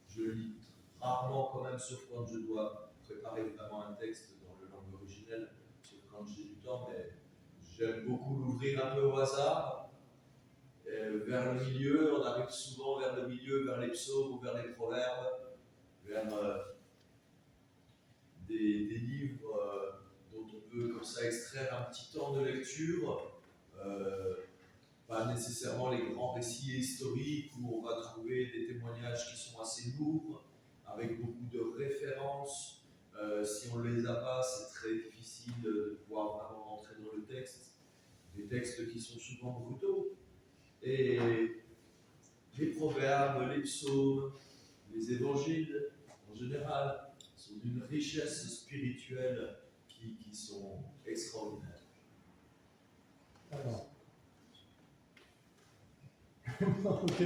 je lis rarement quand même, sauf quand je dois préparer vraiment un texte dans la langue originelle, sauf quand j'ai du temps, mais j'aime beaucoup l'ouvrir un peu au hasard, vers le milieu. On arrive souvent vers le milieu, vers les psaumes ou vers les proverbes, vers des livres dont on peut comme ça extraire un petit temps de lecture, pas nécessairement les grands récits historiques où on va trouver des témoignages qui sont assez lourds, avec beaucoup de références. Si on ne les a pas, c'est très difficile de pouvoir vraiment rentrer dans le texte. Des textes qui sont souvent brutaux. Et les proverbes, les psaumes, les évangiles, en général, sont d'une richesse spirituelle qui sont extraordinaires. Alors. Ok.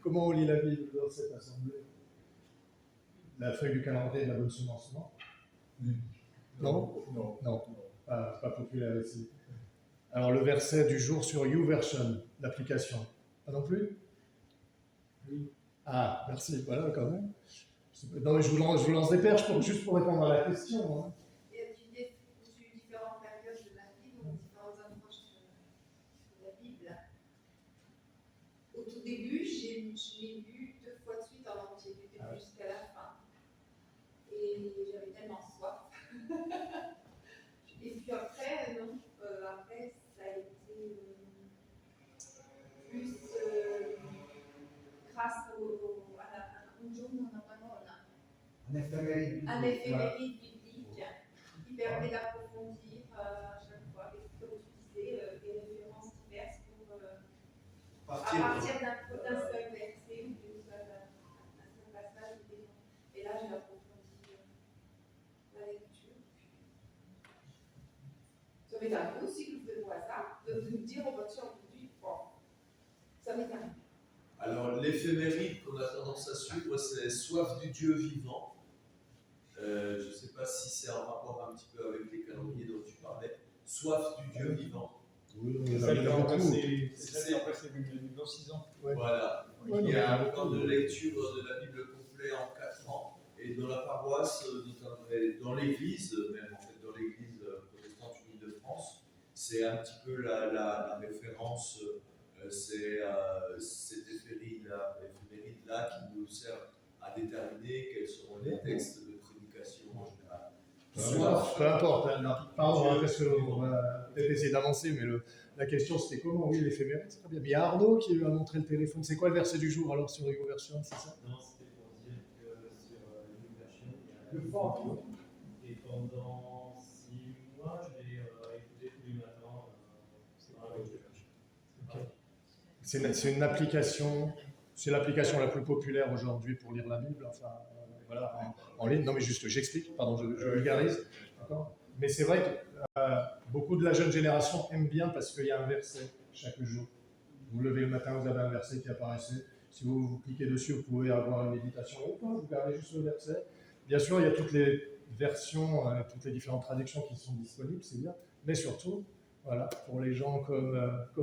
Comment on lit la Bible dans cette assemblée? La feuille du calendrier de la bonne semence, non? Non, pas populaire ici. Alors le verset du jour sur YouVersion, l'application. Pas non plus? Oui. Ah, merci, voilà quand même. Non, mais je vous lance des perches juste pour répondre à la question. Hein. Il y a eu différentes périodes de ma vie, donc différentes approches de la Bible. Au tout début, je l'ai lu 2 fois de suite en entier, jusqu'à la fin. Et j'avais tellement soif. Et puis après, non, après ça a été plus grâce un éphéméride biblique qui permet d'approfondir à chaque fois. à partir d'un seul verset ou d'un seul passage. Et là, j'ai approfondi la lecture. Ça m'est arrivé aussi que vous faites au hasard de nous dire au voiture aujourd'hui, bon, ça m'est arrivé. Alors, l'éphéméride qu'on a tendance à suivre, c'est soif du Dieu vivant. Je ne sais pas si c'est en rapport un petit peu avec les calendriers dont tu parlais. Soif du Dieu vivant. Oui, C'est ça qui a remplacé dans 6 ans. Voilà. Il y a un temps de lecture de la Bible complet en 4 ans. Et dans la paroisse, notamment dans l'église, même en fait dans l'église protestante unie de France, c'est un petit peu la référence, c'est cette éphéméride-là qui nous sert à déterminer quels seront les textes de prédication en général. Peu importe, pardon, parce qu'on va peut-être essayer d'avancer, mais la question c'était comment? Oui, l'éphéméride, c'est très bien. Mais il y a Arnaud qui lui a montré le téléphone. C'est quoi le verset du jour alors sur YouVersion, c'est ça? Non, c'était pour dire que sur YouVersion, il y a le fort. Et pendant 6 mois, je l'ai écouté tous les matins. C'est une application, c'est l'application la plus populaire aujourd'hui pour lire la Bible, enfin, voilà, en ligne. Non mais juste, j'explique, pardon, je vulgarise. Mais c'est vrai que beaucoup de la jeune génération aime bien parce qu'il y a un verset chaque jour. Vous levez le matin, vous avez un verset qui apparaissait. Si vous cliquez dessus, vous pouvez avoir une méditation ou pas, vous gardez juste le verset. Bien sûr, il y a toutes les versions, toutes les différentes traductions qui sont disponibles, c'est bien. Mais surtout, voilà, pour les gens comme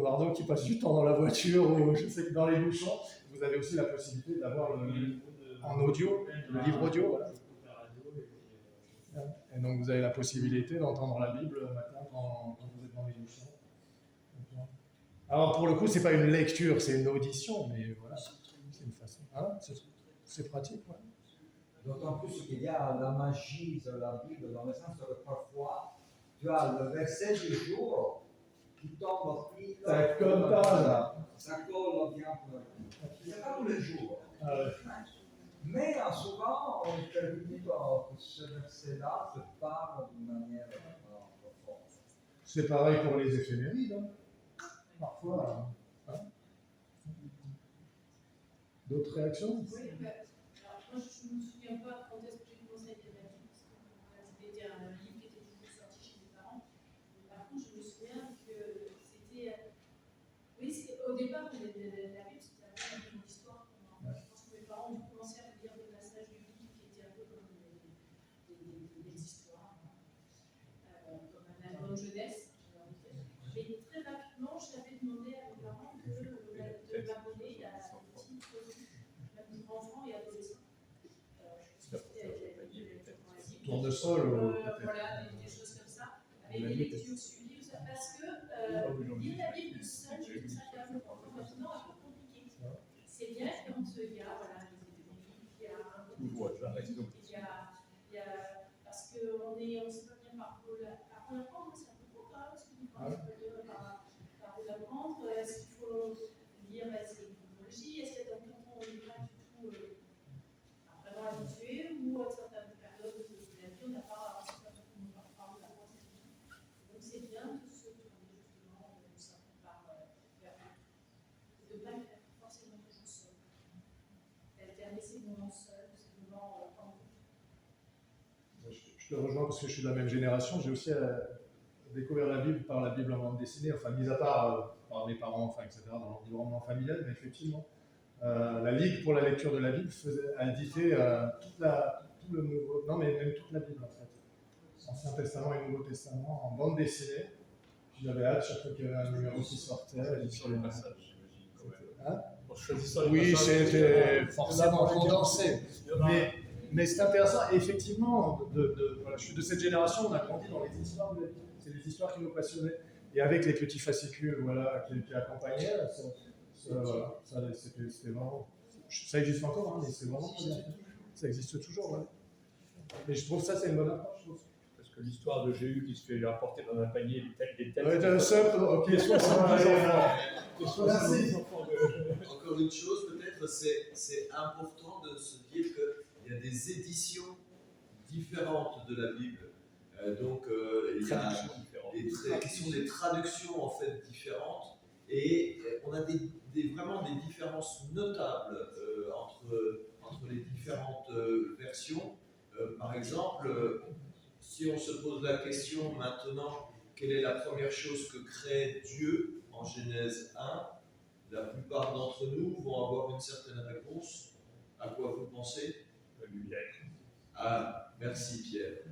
Arnaud qui passent du temps dans la voiture ou je sais que dans les bouchons, vous avez aussi la possibilité d'avoir en audio, le livre audio. Voilà. Et donc vous avez la possibilité d'entendre la Bible le matin quand vous êtes dans les bouchons. Alors pour le coup, c'est pas une lecture, c'est une audition, mais voilà, c'est une façon. Hein, c'est pratique. Ouais. D'autant plus qu'il y a la magie de la Bible, dans le sens que parfois, tu as le verset du jour qui tombe pile. Comme ça, là. Ça colle bien. C'est pas tous les jours. Ah ouais. Mais souvent, on termine par ce verset-là se parle d'une manière profonde. C'est pareil pour les éphémérides. Hein. Parfois. Hein. D'autres réactions? Oui, alors moi je ne me souviens pas quand est-ce que j'ai commencé à lire la Bible, parce que c'était un livre qui était toujours sorti chez mes parents. Mais par contre, je me souviens que c'était. Oui, au départ, la Bible, c'était un peu une histoire. Je pense que mes parents ont commencé à lire des passages du livre qui étaient un peu comme des histoires, comme un album jeunesse. Mais très rapidement, j'avais demandé à mes parents de m'abonner à des petits produits, même pour enfants et adolescents. Tournesol, voilà, des choses comme ça, avec des lectures suivies, parce que lire la Bible seule, je trouve ça quand même maintenant un peu compliqué. C'est bien quand il y a il y a parce qu'on ne sait pas bien par où l'apprendre, c'est un peu court quand même, parce que par où l'apprendre, est-ce qu'il faut lire, est-ce qu'il y a une chronologie, est-ce qu'il y a des moments où on n'est pas du tout vraiment habitué, ou à certaines périodes de la vie, on n'a pas par où l'apprendre. Donc c'est bien de se tourner justement de ça par vers de ne pas être forcément toujours seul. Alterner ces moments seuls, ces moments en groupe. Je te rejoins parce que je suis de la même génération. J'ai aussi découvert la Bible par la Bible en bande dessinée, enfin, mis à part par mes parents, enfin, etc., dans l'environnement familial, mais effectivement, la Ligue pour la lecture de la Bible a édité tout le Nouveau, non, mais même toute la Bible, en fait. Ancien Testament et Nouveau Testament, en bande dessinée. J'avais hâte, chaque fois qu'il y avait un numéro qui sortait. Sur les passages, hein? Oui, c'était forcément condensé. Mais c'est intéressant, effectivement, voilà, je suis de cette génération, on a grandi dans les histoires de la Bible. C'est les histoires qui nous passionnaient. Et avec les petits fascicules voilà, qui accompagnaient, voilà, c'était vraiment. Ça existe encore, hein, mais c'est vraiment bien. Ça existe toujours. Ouais. Mais je trouve ça, c'est une bonne approche. Parce que l'histoire de Jéhu qui se fait apporter dans un panier des têtes. Ouais, d'un seul, ok, 70 enfants. Encore une chose, peut-être, c'est important de se dire qu'il y a des éditions différentes de la Bible. Donc, il y a des traductions en fait différentes. Et on a vraiment les différences notables entre les différentes versions. Par exemple, si on se pose la question maintenant, quelle est la première chose que crée Dieu en Genèse 1? La plupart d'entre nous vont avoir une certaine réponse. À quoi vous pensez? La lumière. Ah, merci Pierre.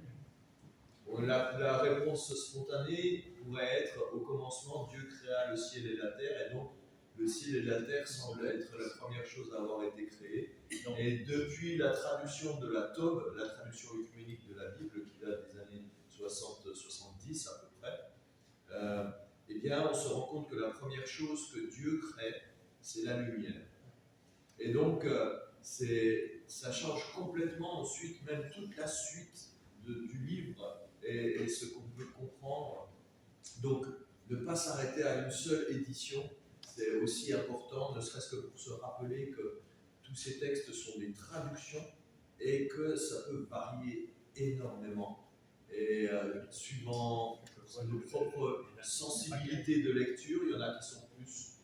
Bon, la réponse spontanée pourrait être au commencement, Dieu créa le ciel et la terre, et donc le ciel et la terre semblent être la première chose à avoir été créée. Et depuis la traduction de la Tob, la traduction œcuménique de la Bible, qui date des années 60-70 à peu près, eh bien, on se rend compte que la première chose que Dieu crée, c'est la lumière. Et donc, ça change complètement ensuite, même toute la suite du livre et ce qu'on peut comprendre. Donc, ne pas s'arrêter à une seule édition, c'est aussi important, ne serait-ce que pour se rappeler que tous ces textes sont des traductions et que ça peut varier énormément. Et suivant nos propres sensibilités de lecture, il y en a qui sont plus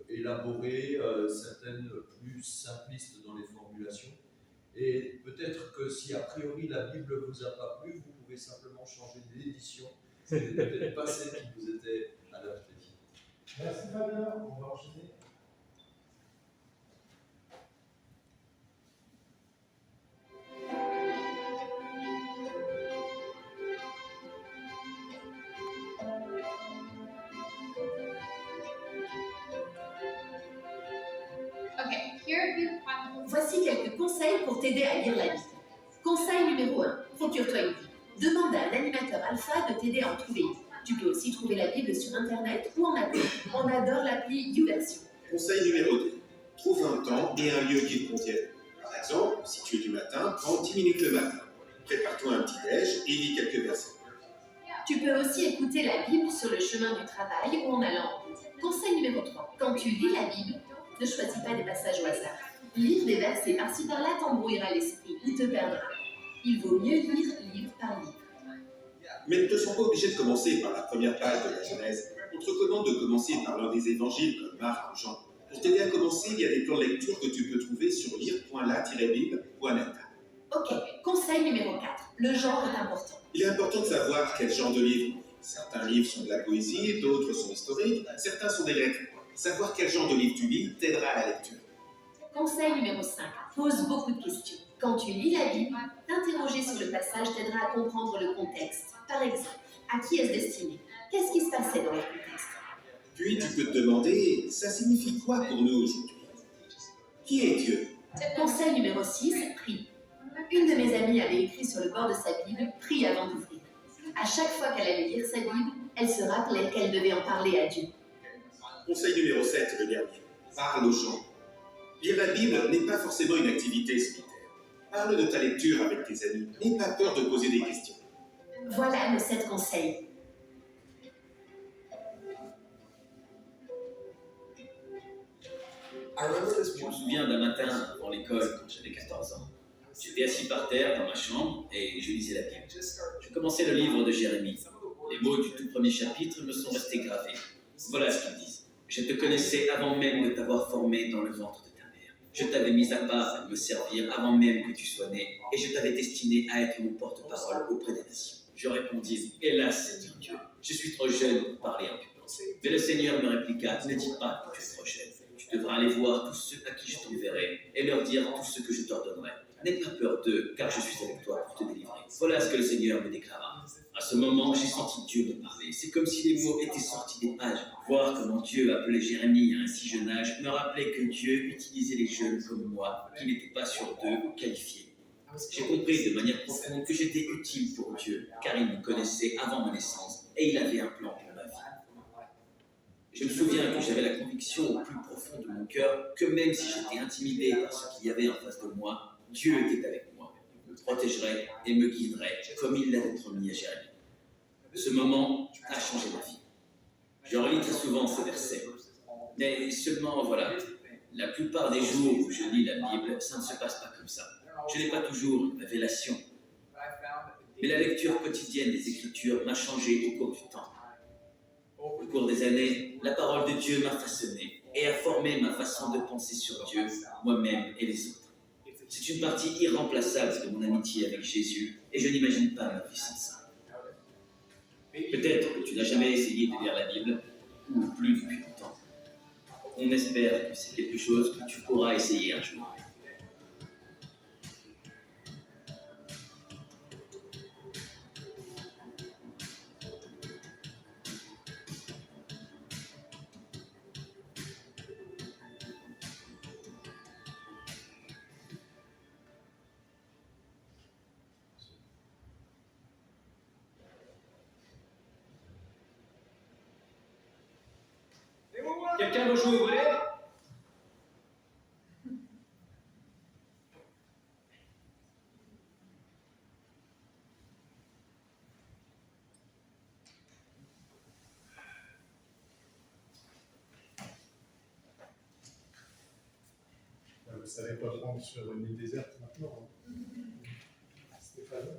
élaborées, certaines plus simplistes dans les formulations. Et peut-être que si a priori la Bible ne vous a pas plu, vous pouvez simplement changer d'édition. C'est peut-être pas celle qui vous était adaptée. Merci Fabien, on va enchaîner. Voici quelques conseils pour t'aider à lire la Bible. Conseil numéro 1. Procure-toi une Bible. Demande à un animateur alpha de t'aider à en trouver une. Tu peux aussi trouver la Bible sur Internet ou en appli. On adore l'appli YouVersion. Conseil numéro 2. Trouve un temps et un lieu qui te conviennent. Par exemple, si tu es du matin, prends 10 minutes le matin. Prépare-toi un petit déj et lis quelques versets. Tu peux aussi écouter la Bible sur le chemin du travail ou en allant en route. Conseil numéro 3. Quand tu lis la Bible, ne choisis pas des passages au hasard. Lire des versets par-ci par-là t'embrouillera l'esprit ou te perdra. Il vaut mieux lire livre par livre. Mais ne te sens pas obligé de commencer par la première page de la Genèse. On te recommande de commencer par l'un des évangiles comme Marc ou Jean. Pour t'aider à commencer, il y a des plans de lecture que tu peux trouver sur lire.la-bible.net. Ok, conseil numéro 4. Le genre est important. Il est important de savoir quel genre de livre. Certains livres sont de la poésie, d'autres sont historiques, certains sont des lettres. Savoir quel genre de livre tu lis t'aidera à la lecture. Conseil numéro 5. Pose beaucoup de questions. Quand tu lis la Bible, t'interroger sur le passage t'aidera à comprendre le contexte. Par exemple, à qui est-ce destiné? Qu'est-ce qui se passait dans le contexte? Puis tu peux te demander, ça signifie quoi pour nous aujourd'hui? Qui est Dieu? Conseil numéro 6. Prie. Une de mes amies avait écrit sur le bord de sa Bible « Prie avant d'ouvrir ». À chaque fois qu'elle allait lire sa Bible, elle se rappelait qu'elle devait en parler à Dieu. Conseil numéro 7, le dernier. Parle aux gens. Lire la Bible n'est pas forcément une activité solitaire. Parle de ta lecture avec tes amis. N'aie pas peur de poser des questions. Voilà nos 7 conseils. Je me souviens d'un matin avant l'école, quand j'avais 14 ans. J'étais assis par terre dans ma chambre et je lisais la Bible. Je commençais le livre de Jérémie. Les mots du tout premier chapitre me sont restés gravés. Voilà ce qu'ils disent. Je te connaissais avant même de t'avoir formé dans le ventre de ta mère. Je t'avais mis à part à me servir avant même que tu sois né et je t'avais destiné à être mon porte-parole auprès des nations. Je répondis, hélas, Seigneur Dieu, je suis trop jeune pour parler en public. Mais le Seigneur me répliqua, ne dis pas que tu es trop jeune. Tu devras aller voir tous ceux à qui je t'enverrai et leur dire tout ce que je t'ordonnerai. N'aie pas peur d'eux, car je suis avec toi pour te délivrer. Voilà ce que le Seigneur me déclara. À ce moment, j'ai senti Dieu me parler. C'est comme si les mots étaient sortis des pages. Voir comment Dieu appelait Jérémie à un si jeune âge me rappelait que Dieu utilisait les jeunes comme moi, qui n'étaient pas sur d'eux ou qualifiés. J'ai compris de manière profonde que j'étais utile pour Dieu, car il me connaissait avant ma naissance et il avait un plan pour ma vie. Je me souviens que j'avais la conviction au plus profond de mon cœur que même si j'étais intimidé par ce qu'il y avait en face de moi, Dieu était avec moi, me protégerait et me guiderait, comme il l'avait promis à Jérémie. Ce moment a changé ma vie. Je relis très souvent ces versets, mais seulement, voilà, la plupart des jours où je lis la Bible, ça ne se passe pas comme ça. Je n'ai pas toujours une révélation. Mais la lecture quotidienne des Écritures m'a changé au cours du temps. Au cours des années, la parole de Dieu m'a façonné et a formé ma façon de penser sur Dieu, moi-même et les autres. C'est une partie irremplaçable de mon amitié avec Jésus et je n'imagine pas ma vie sans ça. Peut-être que tu n'as jamais essayé de lire la Bible, ou plus depuis longtemps. On espère que c'est quelque chose que tu pourras essayer un jour. Quelqu'un veut jouer au volley? Vous ne savez pas prendre sur une île déserte maintenant. Stéphane.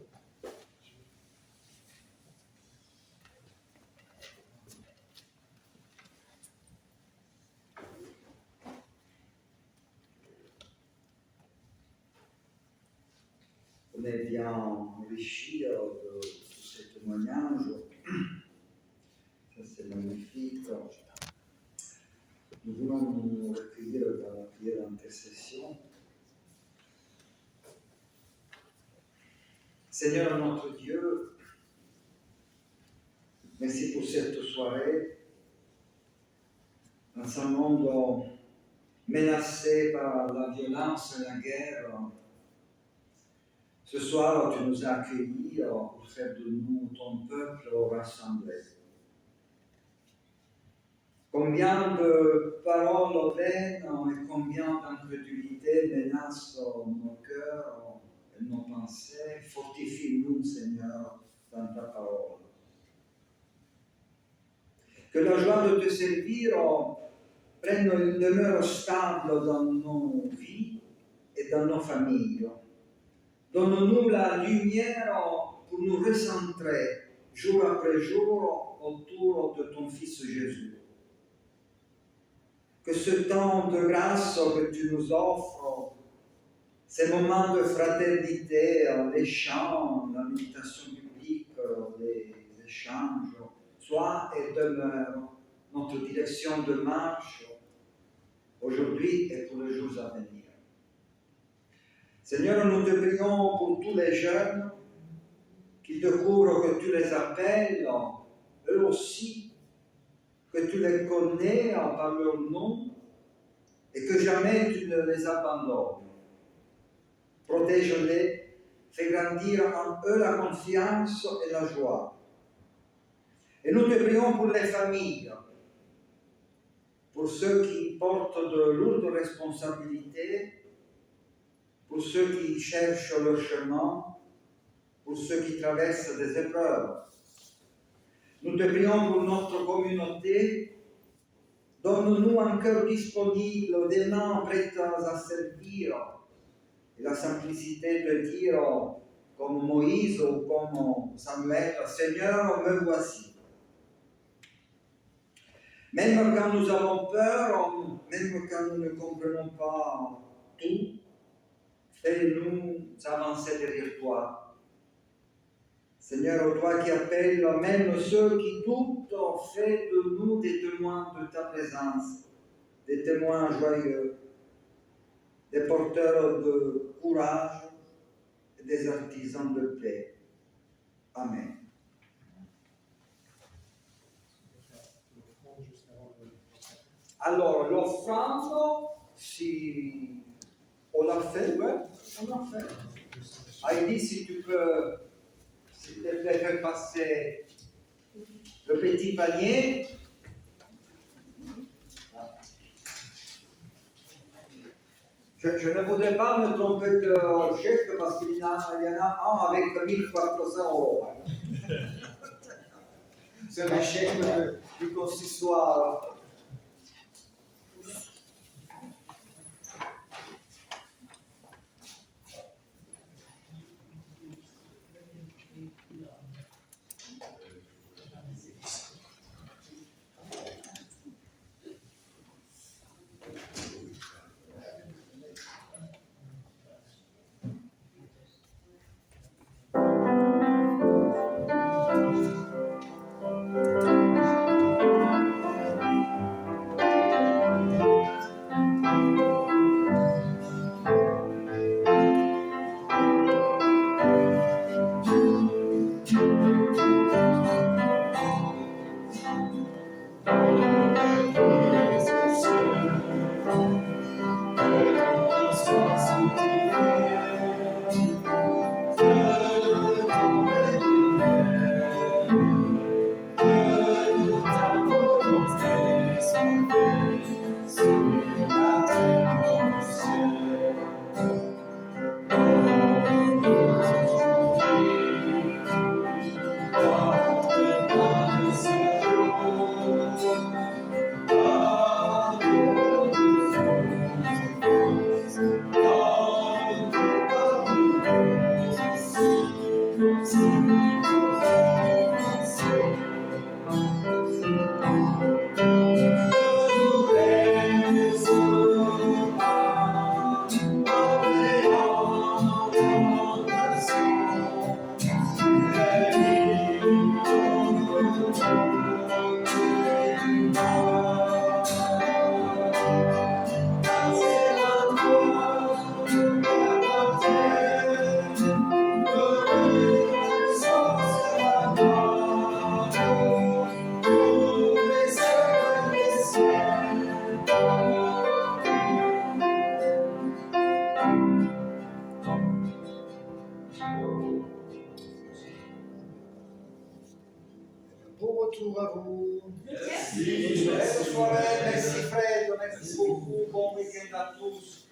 On est bien enrichi de ces témoignages. Ça, c'est magnifique. Nous voulons nous recueillir dans la prière d'intercession. Seigneur notre Dieu, merci pour cette soirée. Dans un monde menacé par la violence et la guerre, ce soir, tu nous as accueillis pour faire de nous ton peuple rassemblé. Combien de paroles vaines et combien d'incrédulité menacent nos cœurs et nos pensées. Fortifie-nous, Seigneur, dans ta parole. Que la joie de te servir prenne une demeure stable dans nos vies et dans nos familles. Donne-nous la lumière pour nous recentrer jour après jour autour de ton Fils Jésus. Que ce temps de grâce que tu nous offres, ces moments de fraternité, les chants, la méditation biblique, les échanges, soient et demeurent notre direction de marche aujourd'hui et pour les jours à venir. Seigneur, nous te prions pour tous les jeunes qui découvrent que tu les appelles, eux aussi, que tu les connais par leur nom et que jamais tu ne les abandonnes. Protège-les, fais grandir en eux la confiance et la joie. Et nous te prions pour les familles, pour ceux qui portent de lourdes responsabilités, pour ceux qui cherchent leur chemin, pour ceux qui traversent des épreuves. Nous te prions pour notre communauté. Donne-nous un cœur disponible, des mains prêtes à servir, et la simplicité de dire, comme Moïse ou comme Samuel, Seigneur, me voici. Même quand nous avons peur, même quand nous ne comprenons pas tout, fais-nous avancer derrière toi. Seigneur, toi qui appelles même ceux qui doutent, fais de nous des témoins de ta présence, des témoins joyeux, des porteurs de courage et des artisans de paix. Amen. Alors, l'offrande, si on l'a fait, ouais, on l'a fait. Heidi, si tu peux, s'il te plaît, faire passer le petit panier. Je ne voudrais pas me tromper de chèque parce qu'il y en a un avec 1400 €. C'est un chèque du consistoire. Bon retour à vous. Merci. Belle soirée, merci Fred, merci beaucoup, bon week-end à tous.